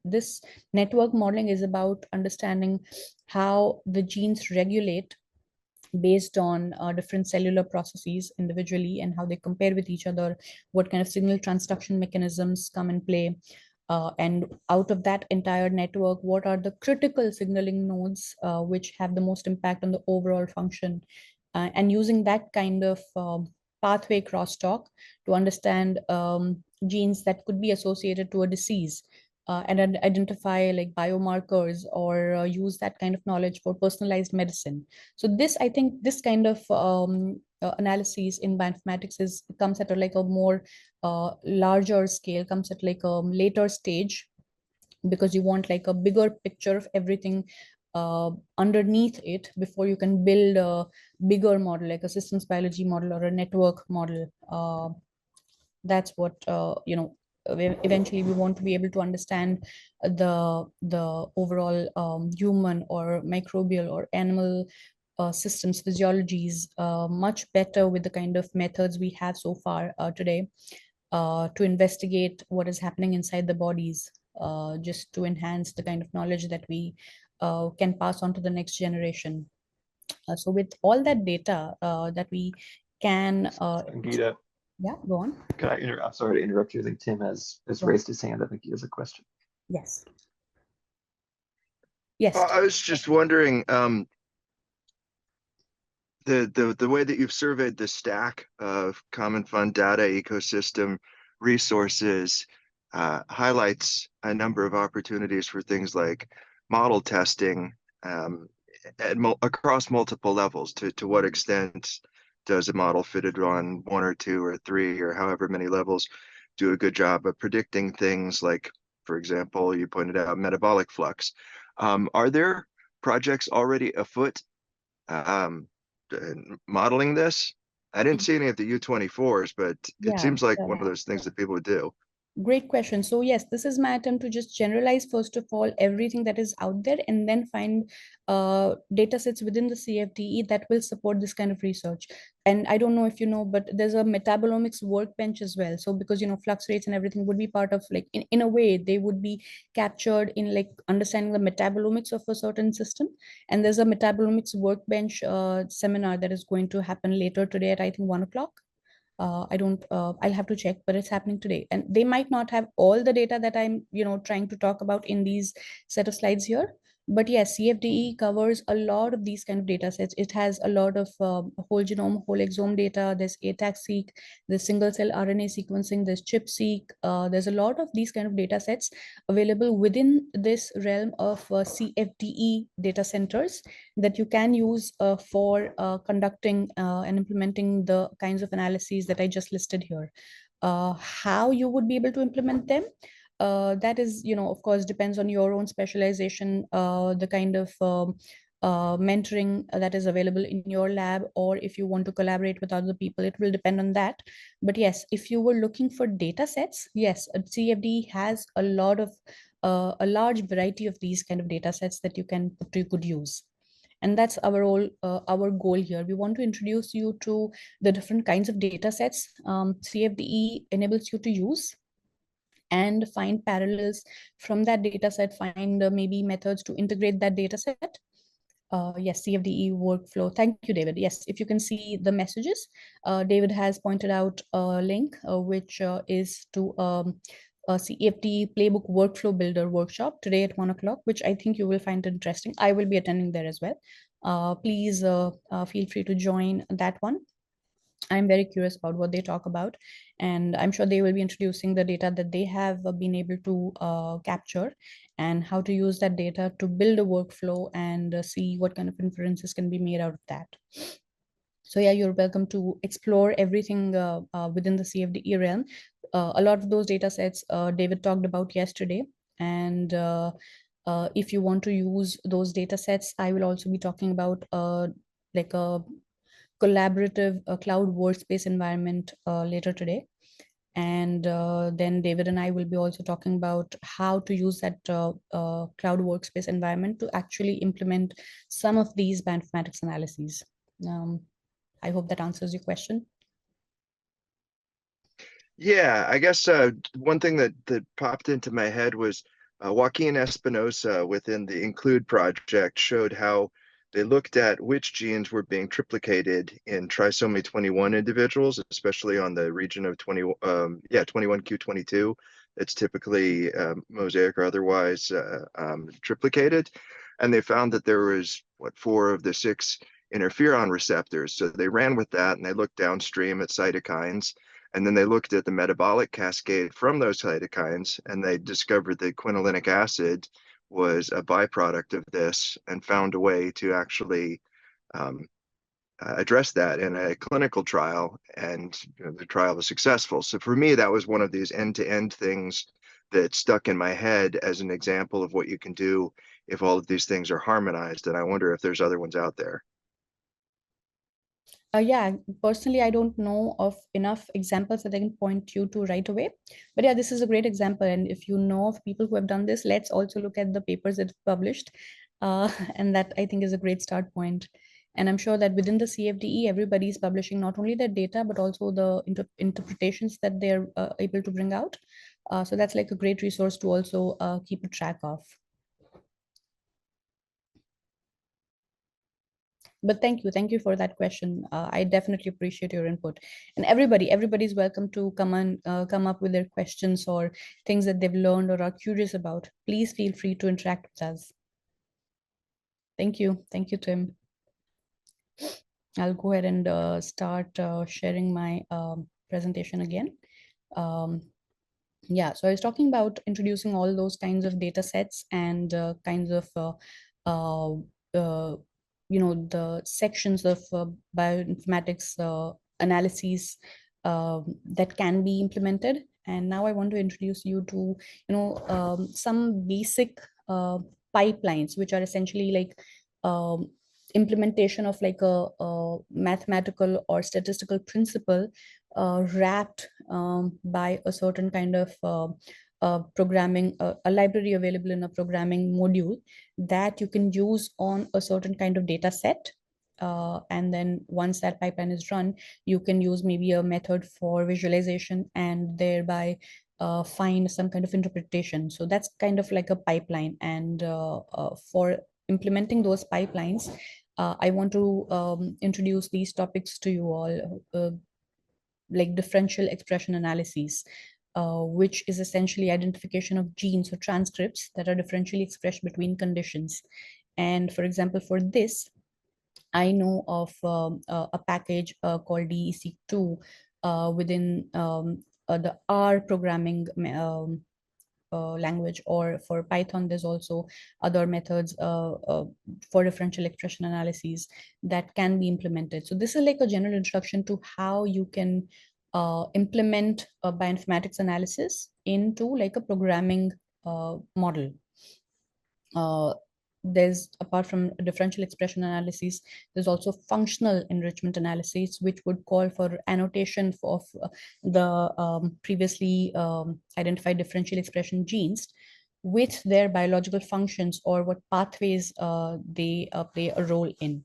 this network modeling is about understanding how the genes regulate based on different cellular processes individually, and how they compare with each other, what kind of signal transduction mechanisms come in play, and out of that entire network, what are the critical signaling nodes which have the most impact on the overall function, and using that kind of pathway crosstalk to understand genes that could be associated to a disease, and identify like biomarkers, or use that kind of knowledge for personalized medicine. So this, I think, this kind of analysis in bioinformatics comes at like a more larger scale, comes at like a later stage, because you want like a bigger picture of everything underneath it before you can build a bigger model, like a systems biology model or a network model. That's what eventually we want to be able to understand the overall human or microbial or animal systems physiologies much better with the kind of methods we have so far today, to investigate what is happening inside the bodies, just to enhance the kind of knowledge that we can pass on to the next generation. So with all that data that we can Sangeeta, yeah, go on. I'm sorry to interrupt you. I think Tim has Go on. raised his hand. I think he has a question. Yes. Yes. I was just wondering, the way that you've surveyed the stack of common fund data ecosystem resources highlights a number of opportunities for things like model testing across multiple levels. To what extent does a model fitted on one or two or three or however many levels do a good job of predicting things like, for example, you pointed out metabolic flux. Are there projects already afoot modeling this? I didn't see any of the U24s, but it Yeah, seems like yeah, one of those things that people would do. great question. So yes, this is my attempt to just generalize, first of all, everything that is out there, and then find data sets within the CFDE that will support this kind of research. And I don't know if you know, but there's a metabolomics workbench as well. So because, flux rates and everything would be part of, like, in a way, they would be captured in, like, understanding the metabolomics of a certain system. And there's a metabolomics workbench seminar that is going to happen later today at, I think, 1 o'clock. I don't, I'll have to check, but it's happening today. And they might not have all the data that I'm, trying to talk about in these set of slides here. But yes, CFDE covers a lot of these kind of data sets. It has a lot of whole genome, whole exome data. There's ATAC-seq, there's single cell RNA sequencing, there's ChIP-seq. There's a lot of these kind of data sets available within this realm of CFDE data centers that you can use for conducting and implementing the kinds of analyses that I just listed here. How you would be able to implement them, that is, of course, depends on your own specialization, the kind of mentoring that is available in your lab, or if you want to collaborate with other people, it will depend on that. But yes, if you were looking for data sets, yes, CFD has a lot of a large variety of these kind of data sets that you could use. And that's our goal here. We want to introduce you to the different kinds of data sets CFDE enables you to use, and find parallels from that data set, find maybe methods to integrate that data set. Yes, CFDE workflow. Thank you, David. Yes, if you can see the messages, David has pointed out a link, which is to a CFDE Playbook Workflow Builder workshop today at 1 o'clock, which I think you will find interesting. I will be attending there as well. Please feel free to join that one. I'm very curious about what they talk about, and I'm sure they will be introducing the data that they have been able to capture, and how to use that data to build a workflow and see what kind of inferences can be made out of that. So yeah, you're welcome to explore everything within the CFDE realm. A lot of those data sets David talked about yesterday, and if you want to use those data sets, I will also be talking about like a collaborative cloud workspace environment later today. And then David and I will be also talking about how to use that cloud workspace environment to actually implement some of these bioinformatics analyses. I hope that answers your question. Yeah, I guess one thing that popped into my head was Joaquin Espinosa within the Include project showed how they looked at which genes were being triplicated in trisomy 21 individuals, especially on the region of 21q22. It's typically mosaic or otherwise triplicated. And they found that there was, 4 of the 6 interferon receptors. So they ran with that and they looked downstream at cytokines. And then they looked at the metabolic cascade from those cytokines, and they discovered that quinolinic acid was a byproduct of this, and found a way to actually address that in a clinical trial, and the trial was successful. So for me, that was one of these end-to-end things that stuck in my head as an example of what you can do if all of these things are harmonized, and I wonder if there's other ones out there. Yeah, personally, I don't know of enough examples that I can point you to right away. But yeah, this is a great example. And if you know of people who have done this, let's also look at the papers that have published. And that, I think, is a great start point. And I'm sure that within the CFDE, everybody is publishing not only their data, but also the interpretations that they're able to bring out. So that's like a great resource to also keep a track of. But thank you for that question. I definitely appreciate your input. And everybody's welcome to come up with their questions or things that they've learned or are curious about. Please feel free to interact with us. Thank you, Tim. I'll go ahead and start sharing my presentation again. Yeah, so I was talking about introducing all those kinds of data sets and kinds of the sections of bioinformatics analyses that can be implemented. And now I want to introduce you to some basic pipelines, which are essentially like implementation of like a mathematical or statistical principle wrapped by a certain kind of programming, a library available in a programming module that you can use on a certain kind of data set. And then once that pipeline is run, you can use maybe a method for visualization and thereby find some kind of interpretation. So that's kind of like a pipeline. And for implementing those pipelines, I want to introduce these topics to you all, like differential expression analyses, which is essentially identification of genes or transcripts that are differentially expressed between conditions. And for example, for this, I know of a package called DEC2 within the R programming language, or for Python, there's also other methods for differential expression analyses that can be implemented. So this is like a general introduction to how you can implement a bioinformatics analysis into like a programming model. There's, apart from differential expression analysis, there's also functional enrichment analysis, which would call for annotation of the previously identified differential expression genes with their biological functions or what pathways they play a role in.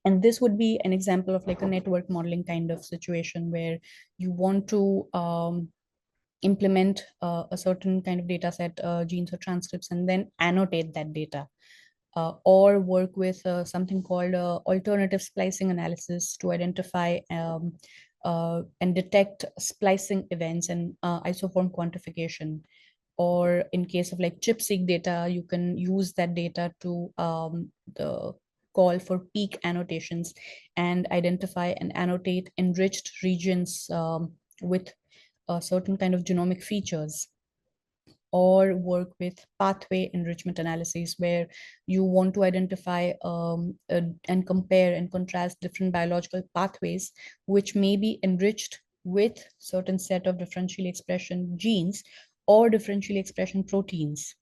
And this would be an example of like a network modeling kind of situation where you want to implement a certain kind of data set, genes or transcripts, and then annotate that data. Or work with something called alternative splicing analysis to identify and detect splicing events and isoform quantification. Or in case of like ChIP-seq data, you can use that data to the call for peak annotations and identify and annotate enriched regions with a certain kind of genomic features. Or work with pathway enrichment analysis, where you want to identify and compare and contrast different biological pathways which may be enriched with certain set of differential expression genes or differential expression proteins,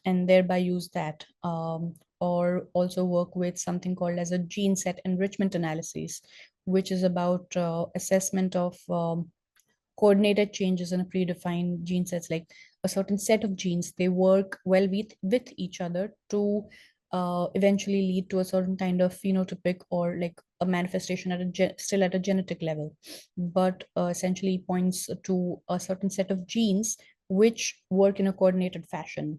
and thereby use that. Or also work with something called as a gene set enrichment analysis, which is about assessment of coordinated changes in a predefined gene sets, like a certain set of genes, they work well with each other to eventually lead to a certain kind of phenotypic or like a manifestation at still at a genetic level, but essentially points to a certain set of genes which work in a coordinated fashion.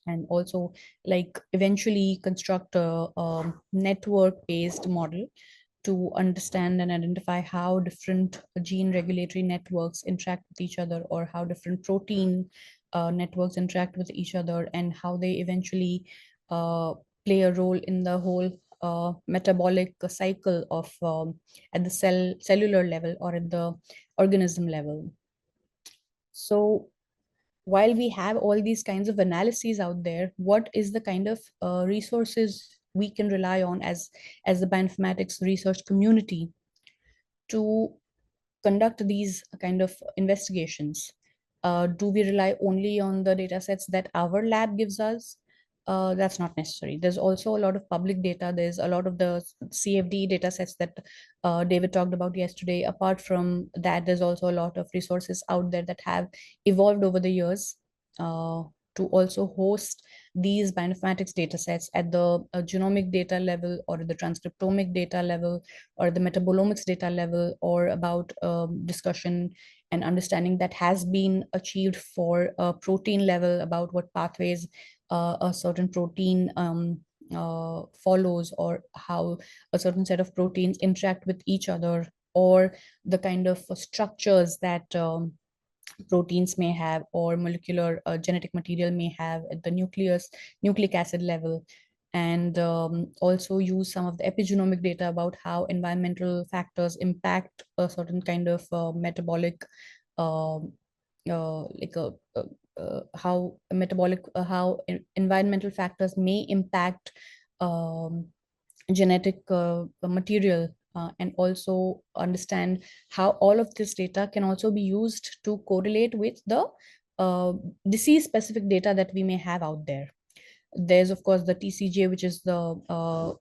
And also like eventually construct a network-based model to understand and identify how different gene regulatory networks interact with each other, or how different protein networks interact with each other, and how they eventually play a role in the whole metabolic cycle of at the cellular level or at the organism level. So while we have all these kinds of analyses out there, what is the kind of resources we can rely on as the bioinformatics research community to conduct these kind of investigations? Do we rely only on the data sets that our lab gives us? That's not necessary. There's also a lot of public data. There's a lot of the CFDE data sets that David talked about yesterday. Apart from that, there's also a lot of resources out there that have evolved over the years to also host these bioinformatics data sets at the genomic data level, or the transcriptomic data level, or the metabolomics data level, or about discussion and understanding that has been achieved for a protein level about what pathways a certain protein follows, or how a certain set of proteins interact with each other, or the kind of structures that proteins may have, or molecular genetic material may have at the nucleic acid level. And also use some of the epigenomic data about how environmental factors impact a certain kind of metabolic like how metabolic how environmental factors may impact genetic material, and also understand how all of this data can also be used to correlate with the disease specific data that we may have out there. There's of course the TCGA, which is the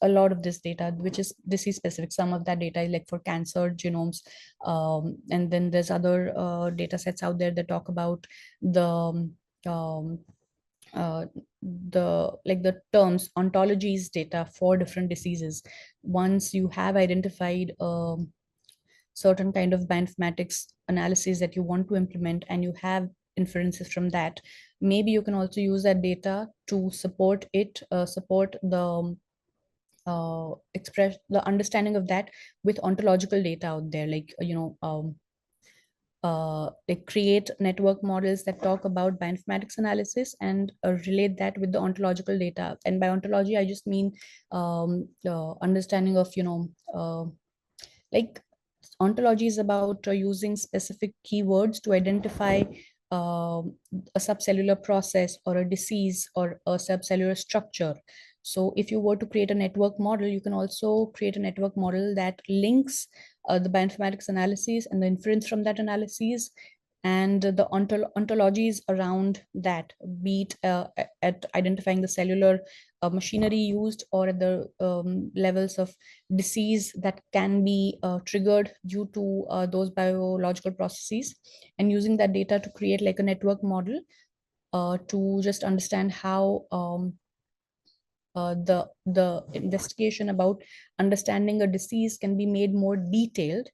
a lot of this data, which is disease specific. Some of that data is like for cancer genomes. And then there's other data sets out there that talk about the um, uh, the terms ontologies data for different diseases. Once you have identified certain kind of bioinformatics analysis that you want to implement and you have inferences from that, maybe you can also use that data to support it, support the express the understanding of that with ontological data out there, like like create network models that talk about bioinformatics analysis and relate that with the ontological data. And by ontology, I just mean understanding of like ontology is about using specific keywords to identify a subcellular process or a disease or a subcellular structure. So if you were to create a network model, you can also create a network model that links the bioinformatics analysis and the inference from that analysis and the ontologies around that, be it at identifying the cellular machinery used or at the levels of disease that can be triggered due to those biological processes, and using that data to create like a network model to just understand how the investigation about understanding a disease can be made more detailed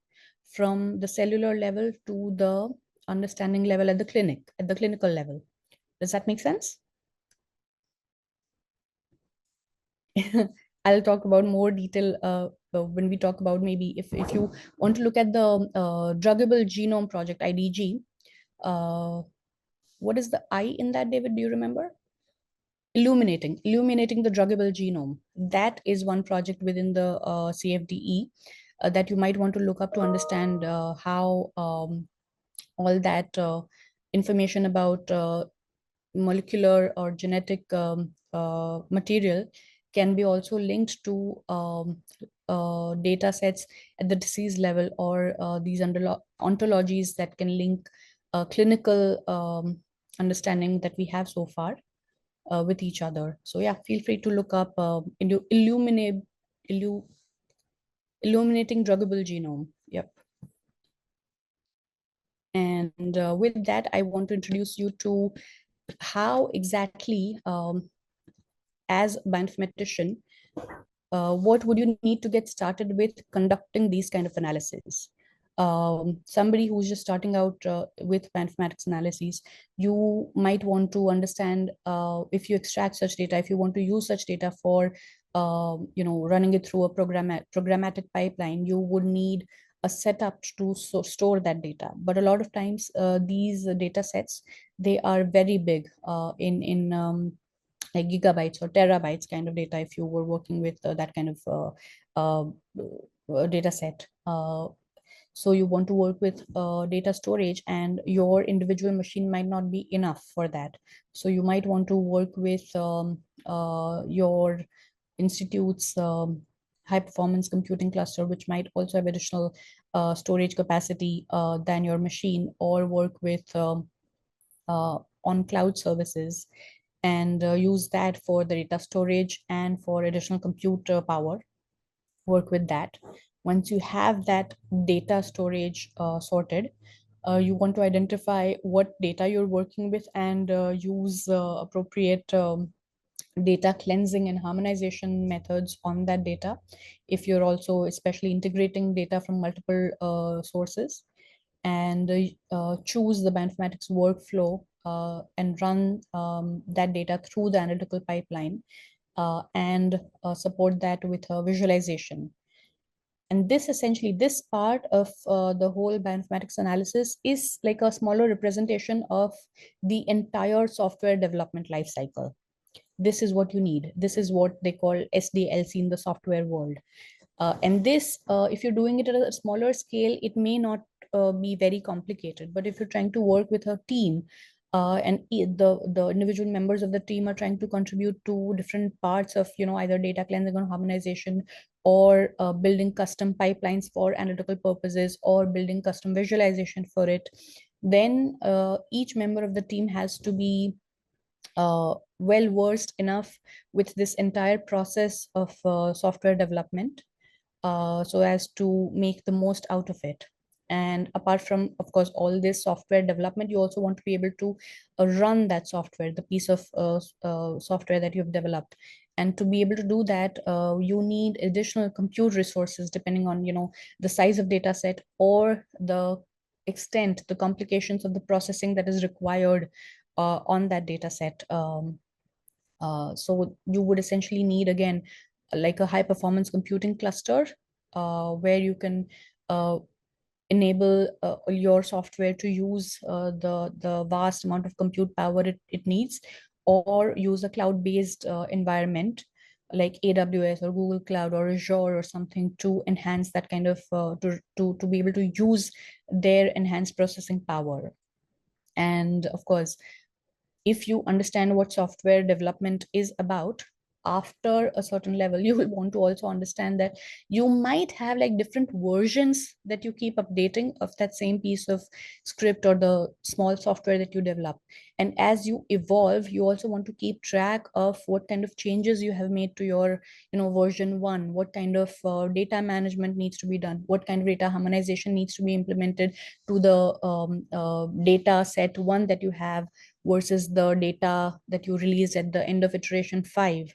from the cellular level to the understanding level at the clinical level. Does that make sense? I'll talk about more detail when we talk about, maybe if you want to look at the druggable genome project, IDG. What is the I in that, David? Do you remember? Illuminating the druggable genome. That is one project within the CFDE that you might want to look up to understand how all that information about molecular or genetic material can be also linked to data sets at the disease level, or these ontologies that can link clinical understanding that we have so far with each other. So yeah, feel free to look up illuminating druggable genome. Yep. And with that, I want to introduce you to how exactly, as a bioinformatician, what would you need to get started with conducting these kind of analysis? Somebody who's just starting out with bioinformatics analyses, you might want to understand if you extract such data, if you want to use such data for running it through a programmatic pipeline, you would need a setup to store that data. But a lot of times these data sets, they are very big in like gigabytes or terabytes kind of data if you were working with that kind of data set. So you want to work with data storage, and your individual machine might not be enough for that. So you might want to work with your institute's high performance computing cluster, which might also have additional storage capacity than your machine, or work with on cloud services and use that for the data storage and for additional computer power. Work with that. Once you have that data storage sorted, you want to identify what data you're working with and use appropriate data cleansing and harmonization methods on that data. If you're also especially integrating data from multiple sources, and choose the bioinformatics workflow and run that data through the analytical pipeline and support that with a visualization. And this essentially, this part of the whole bioinformatics analysis is like a smaller representation of the entire software development lifecycle. This is what you need. This is what they call SDLC in the software world. And this, if you're doing it at a smaller scale, it may not be very complicated. But if you're trying to work with a team and the individual members of the team are trying to contribute to different parts of, either data cleansing or harmonization, or building custom pipelines for analytical purposes, or building custom visualization for it, then each member of the team has to be well versed enough with this entire process of software development, so as to make the most out of it. And apart from, of course, all this software development, you also want to be able to run that software, the piece of software that you've developed. And to be able to do that, you need additional compute resources depending on, the size of data set or the extent, the complications of the processing that is required on that data set. So you would essentially need, again, like a high performance computing cluster, where you can enable your software to use the vast amount of compute power it needs, or use a cloud-based environment like AWS or Google Cloud or Azure or something to enhance that kind of, to be able to use their enhanced processing power. And of course, if you understand what software development is about, after a certain level, you will want to also understand that you might have like different versions that you keep updating of that same piece of script or the small software that you develop. And as you evolve, you also want to keep track of what kind of changes you have made to your, version one, what kind of data management needs to be done, what kind of data harmonization needs to be implemented to the data set one that you have versus the data that you released at the end of iteration 5.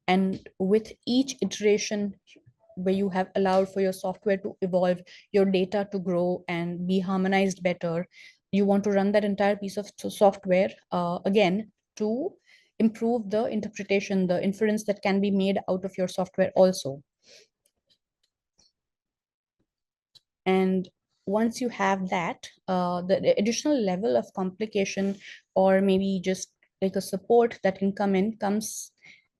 And with each iteration where you have allowed for your software to evolve, your data to grow and be harmonized better, you want to run that entire piece of software again to improve the interpretation, the inference that can be made out of your software also. And once you have that, the additional level of complication, or maybe just like a support that can comes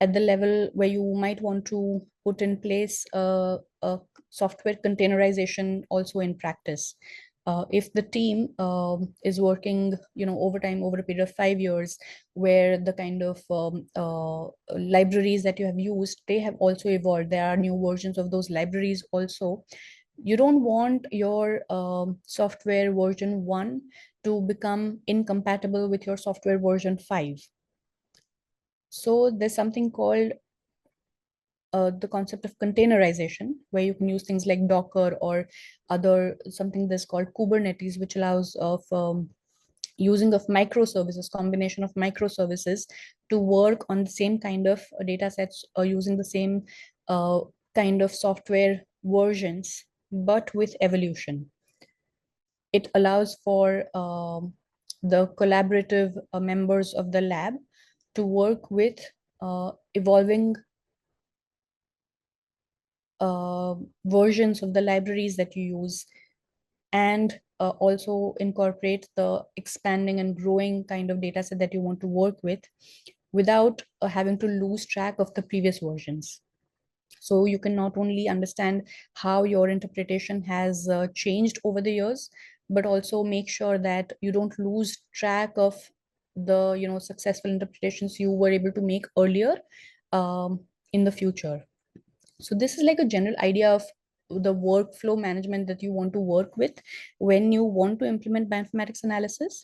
at the level where you might want to put in place a software containerization also in practice. If the team is working, overtime over a period of 5 years, where the kind of libraries that you have used, they have also evolved. There are new versions of those libraries also. You don't want your software version 1 to become incompatible with your software version 5. So there's something called the concept of containerization, where you can use things like Docker or something that's called Kubernetes, which allows of using of microservices, combination of microservices to work on the same kind of data sets, or using the same kind of software versions, but with evolution. It allows for the collaborative members of the lab to work with evolving versions of the libraries that you use, and also incorporate the expanding and growing kind of data set that you want to work with, without having to lose track of the previous versions. So you can not only understand how your interpretation has changed over the years, but also make sure that you don't lose track of the successful interpretations you were able to make earlier in the future. So this is like a general idea of the workflow management that you want to work with when you want to implement bioinformatics analysis.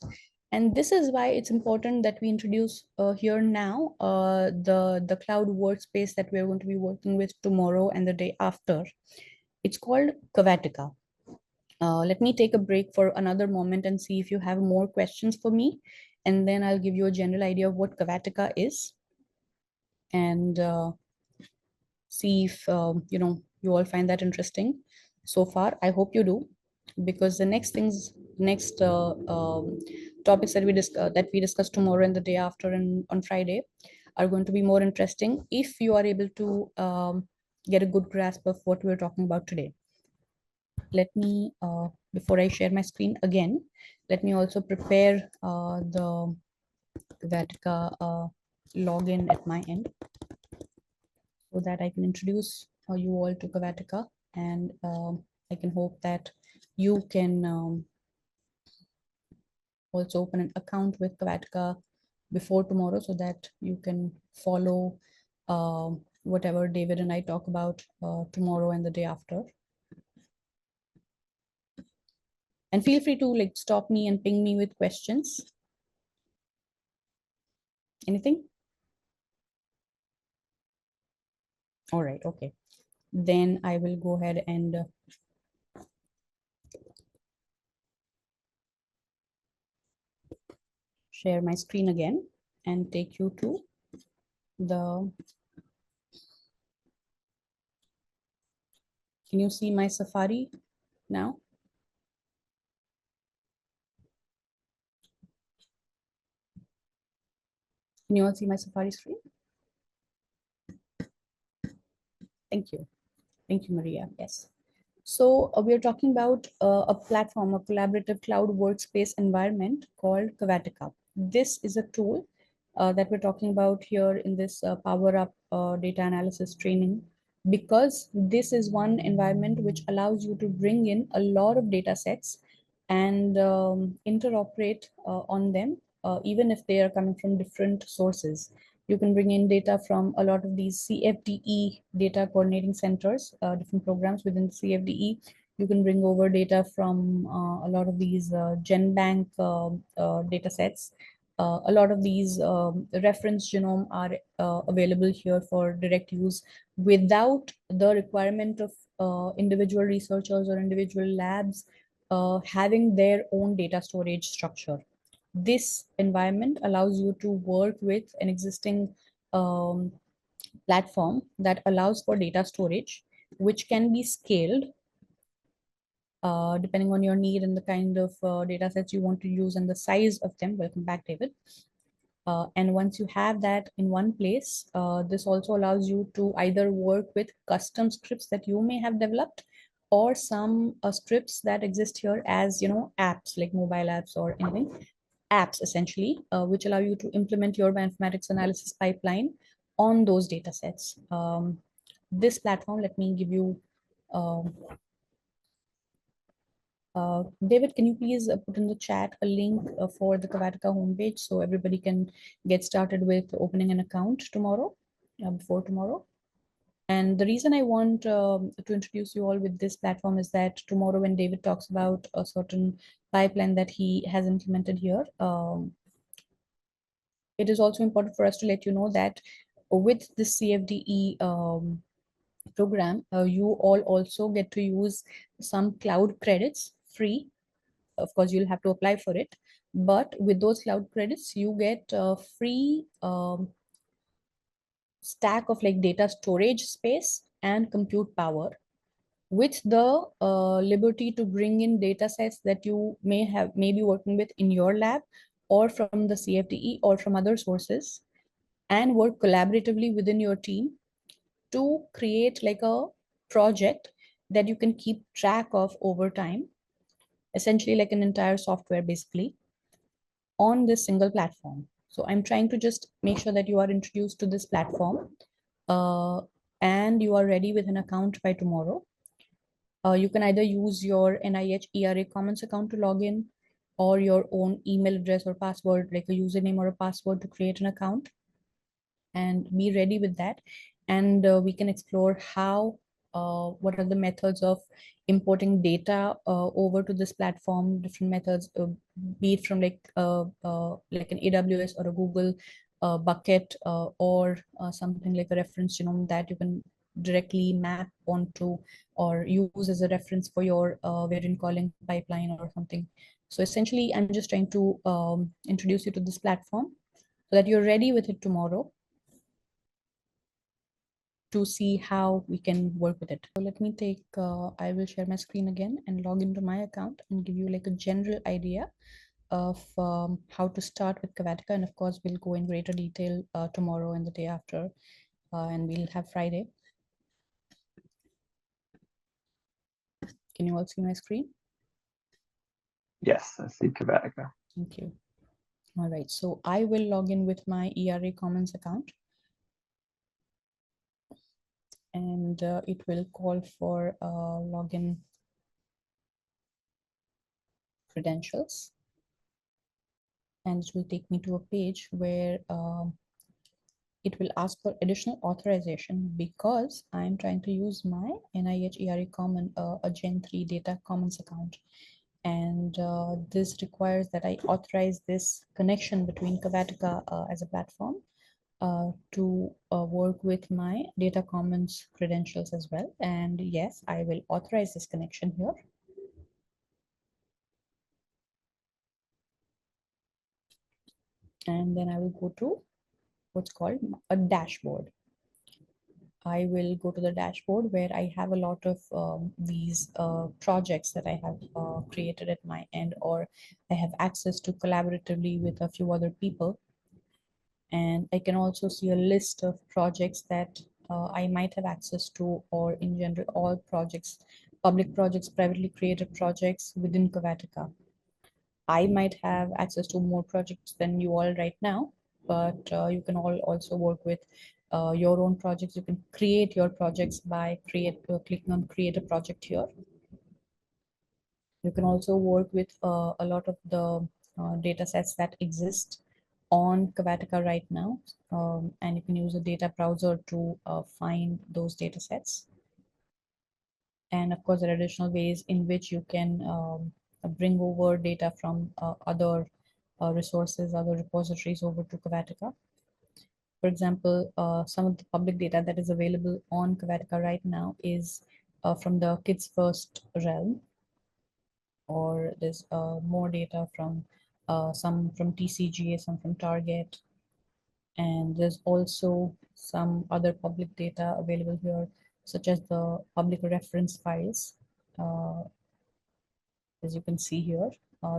And this is why it's important that we introduce here now the cloud workspace that we're going to be working with tomorrow and the day after. It's called Kavatica. Let me take a break for another moment and see if you have more questions for me. And then I'll give you a general idea of what Kavatica is. And see if you all find that interesting so far. I hope you do, because the next topics that we discuss tomorrow and the day after and on Friday are going to be more interesting if you are able to get a good grasp of what we're talking about today. Let me, before I share my screen again, let me also prepare the Vatica login at my end, so that I can introduce you all to Kavatica, and I can hope that you can also open an account with Kavatica before tomorrow, so that you can follow whatever David and I talk about tomorrow and the day after. And feel free to stop me and ping me with questions. Anything? All right, okay. Then I will go ahead and share my screen again and take you to the, can you see my Safari now? Can you all see my Safari screen? Thank you. Thank you, Maria. Yes. So we are talking about a platform, a collaborative cloud workspace environment called Kavatica. This is a tool that we're talking about here in this Power Up data analysis training, because this is one environment which allows you to bring in a lot of data sets and interoperate on them, even if they are coming from different sources. You can bring in data from a lot of these CFDE data coordinating centers, different programs within the CFDE. You can bring over data from a lot of these GenBank data sets. A lot of these reference genome are available here for direct use without the requirement of individual researchers or individual labs having their own data storage structure. This environment allows you to work with an existing platform that allows for data storage, which can be scaled depending on your need and the kind of data sets you want to use and the size of them. Welcome back, David. And once you have that in one place, this also allows you to either work with custom scripts that you may have developed, or some scripts that exist here as, you know, apps like mobile apps or anything, apps essentially, which allow you to implement your bioinformatics analysis pipeline on those data sets. This platform, let me give you, David, can you please put in the chat a link for the Kavatica homepage so everybody can get started with opening an account tomorrow, before tomorrow? And the reason I want to introduce you all with this platform is that tomorrow when David talks about a certain pipeline that he has implemented here, it is also important for us to let you know that with the CFDE program, you all also get to use some cloud credits free. Of course, you'll have to apply for it, but with those cloud credits, you get a free stack of like data storage space and compute power, with the liberty to bring in data sets that you may be working with in your lab or from the CFDE or from other sources, and work collaboratively within your team to create like a project that you can keep track of over time, essentially like an entire software basically, on this single platform. So I'm trying to just make sure that you are introduced to this platform and you are ready with an account by tomorrow. You can either use your NIH ERA Commons account to log in, or your own email address or password, like a username or a password, to create an account and be ready with that. And we can explore how, what are the methods of importing data over to this platform, different methods, be it from like an AWS or a Google bucket, or something like a reference genome that you can directly map onto or use as a reference for your variant calling pipeline or something. So essentially, I'm just trying to introduce you to this platform so that you're ready with it tomorrow to see how we can work with it. So let me take, I will share my screen again and log into my account and give you like a general idea of how to start with Kavatica. And of course, we'll go in greater detail tomorrow and the day after, and we'll have Friday. Can you all see my screen? Yes, I see Kavatica. Thank you. All right, so I will log in with my ERA Commons account. And it will call for login credentials. And it will take me to a page where it will ask for additional authorization, because I'm trying to use my NIH ERA Common, a Gen 3 Data Commons account. And this requires that I authorize this connection between Kavatica as a platform to work with my data commons credentials as well. And yes, I will authorize this connection here. And then I will go to what's called a dashboard. I will go to the dashboard where I have a lot of these projects that I have created at my end, or I have access to collaboratively with a few other people. And I can also see a list of projects that I might have access to, or in general, all projects, public projects, privately created projects within Kavatika. I might have access to more projects than you all right now, but you can all also work with your own projects. You can create your projects by clicking on create a project here. You can also work with a lot of the data sets that exist on Kavatika right now. And you can use a data browser to find those data sets. And of course, there are additional ways in which you can bring over data from other resources, other repositories over to Kavatika. For example, some of the public data that is available on Kavatika right now is from the Kids First realm, or there's more data from some from TCGA, some from Target, and there's also some other public data available here, such as the public reference files. As you can see here,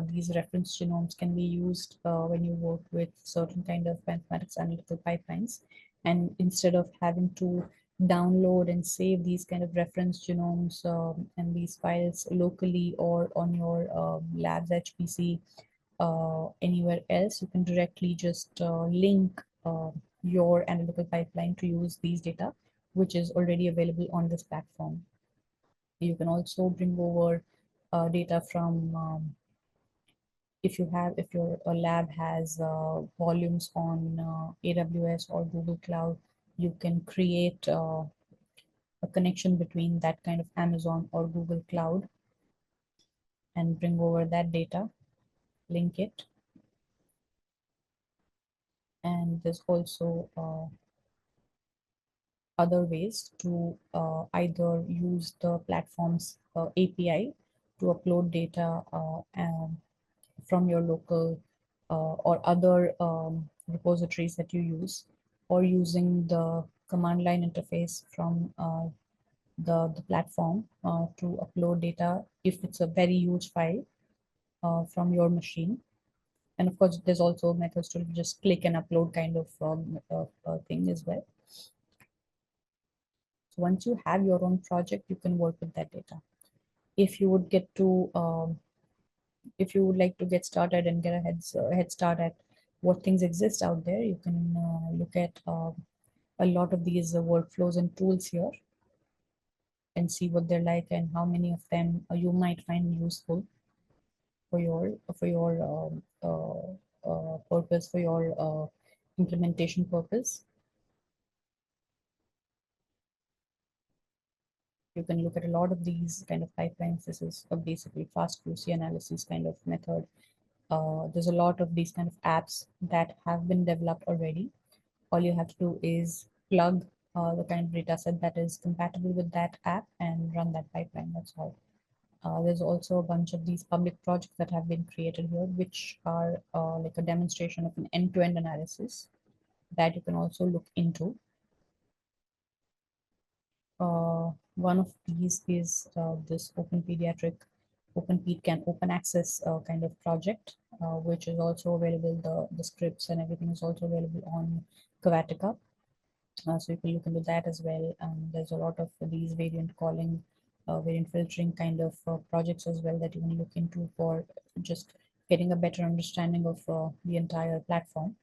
these reference genomes can be used when you work with certain kind of mathematics analytical pipelines. And instead of having to download and save these kind of reference genomes and these files locally or on your lab's HPC anywhere else, you can directly just link your analytical pipeline to use these data, which is already available on this platform. You can also bring over data from if your lab has volumes on AWS or Google Cloud, you can create a connection between that kind of Amazon or Google Cloud and bring over that data, link it. And there's also other ways to either use the platform's API to upload data from your local or other repositories that you use, or using the command line interface from the platform to upload data if it's a very huge file from your machine. And of course, there's also methods to just click and upload kind of thing as well. So once you have your own project, you can work with that data. If you would get to if you would like to get started and get a head start at what things exist out there, you can look at a lot of these workflows and tools here and see what they're like and how many of them you might find useful for your purpose, for your implementation purpose. You can look at a lot of these kind of pipelines. This is a basically fast QC analysis kind of method. There's a lot of these kind of apps that have been developed already. All you have to do is plug the kind of data set that is compatible with that app and run that pipeline. That's all. There's also a bunch of these public projects that have been created here, which are like a demonstration of an end-to-end analysis that you can also look into. One of these is this Open Pediatric, Open Access kind of project, which is also available. The scripts and everything is also available on Kavatika. So you can look into that as well. There's a lot of these variant calling, variant filtering kind of projects as well that you can look into for just getting a better understanding of the entire platform.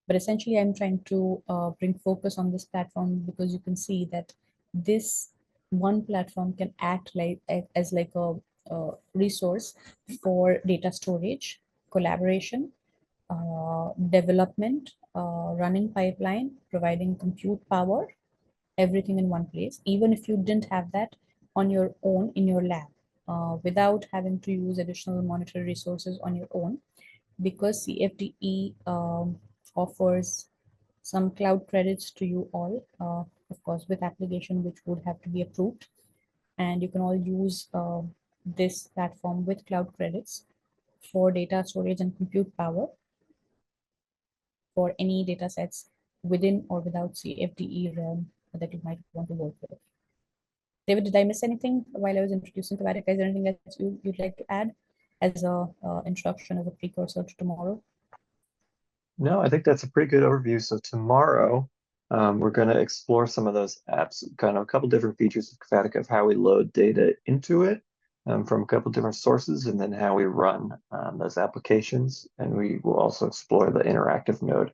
But essentially, I'm trying to bring focus on this platform because you can see that this one platform can act like as like a resource for data storage, collaboration, development, running pipeline, providing compute power, everything in one place, even if you didn't have that on your own in your lab, without having to use additional monetary resources on your own, because CFDE offers some cloud credits to you all, of course, with application which would have to be approved. And you can all use this platform with cloud credits for data storage and compute power for any data sets within or without CFDE realm that you might want to work with. David, did I miss anything while I was introducing Pediatric? Is there anything that you'd like to add as a introduction, as a precursor to tomorrow? No, I think that's a pretty good overview. So tomorrow, we're going to explore some of those apps, kind of a couple different features of Kvatic of how we load data into it from a couple different sources, and then how we run those applications. And we will also explore the interactive node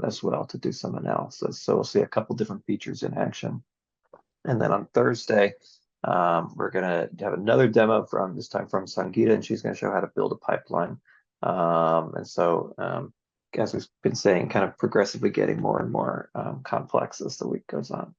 as well to do some analysis. So we'll see a couple different features in action. And then on Thursday, we're going to have another demo from this time from Sangeeta, and she's going to show how to build a pipeline. And so as we've been saying, kind of progressively getting more and more complex as the week goes on.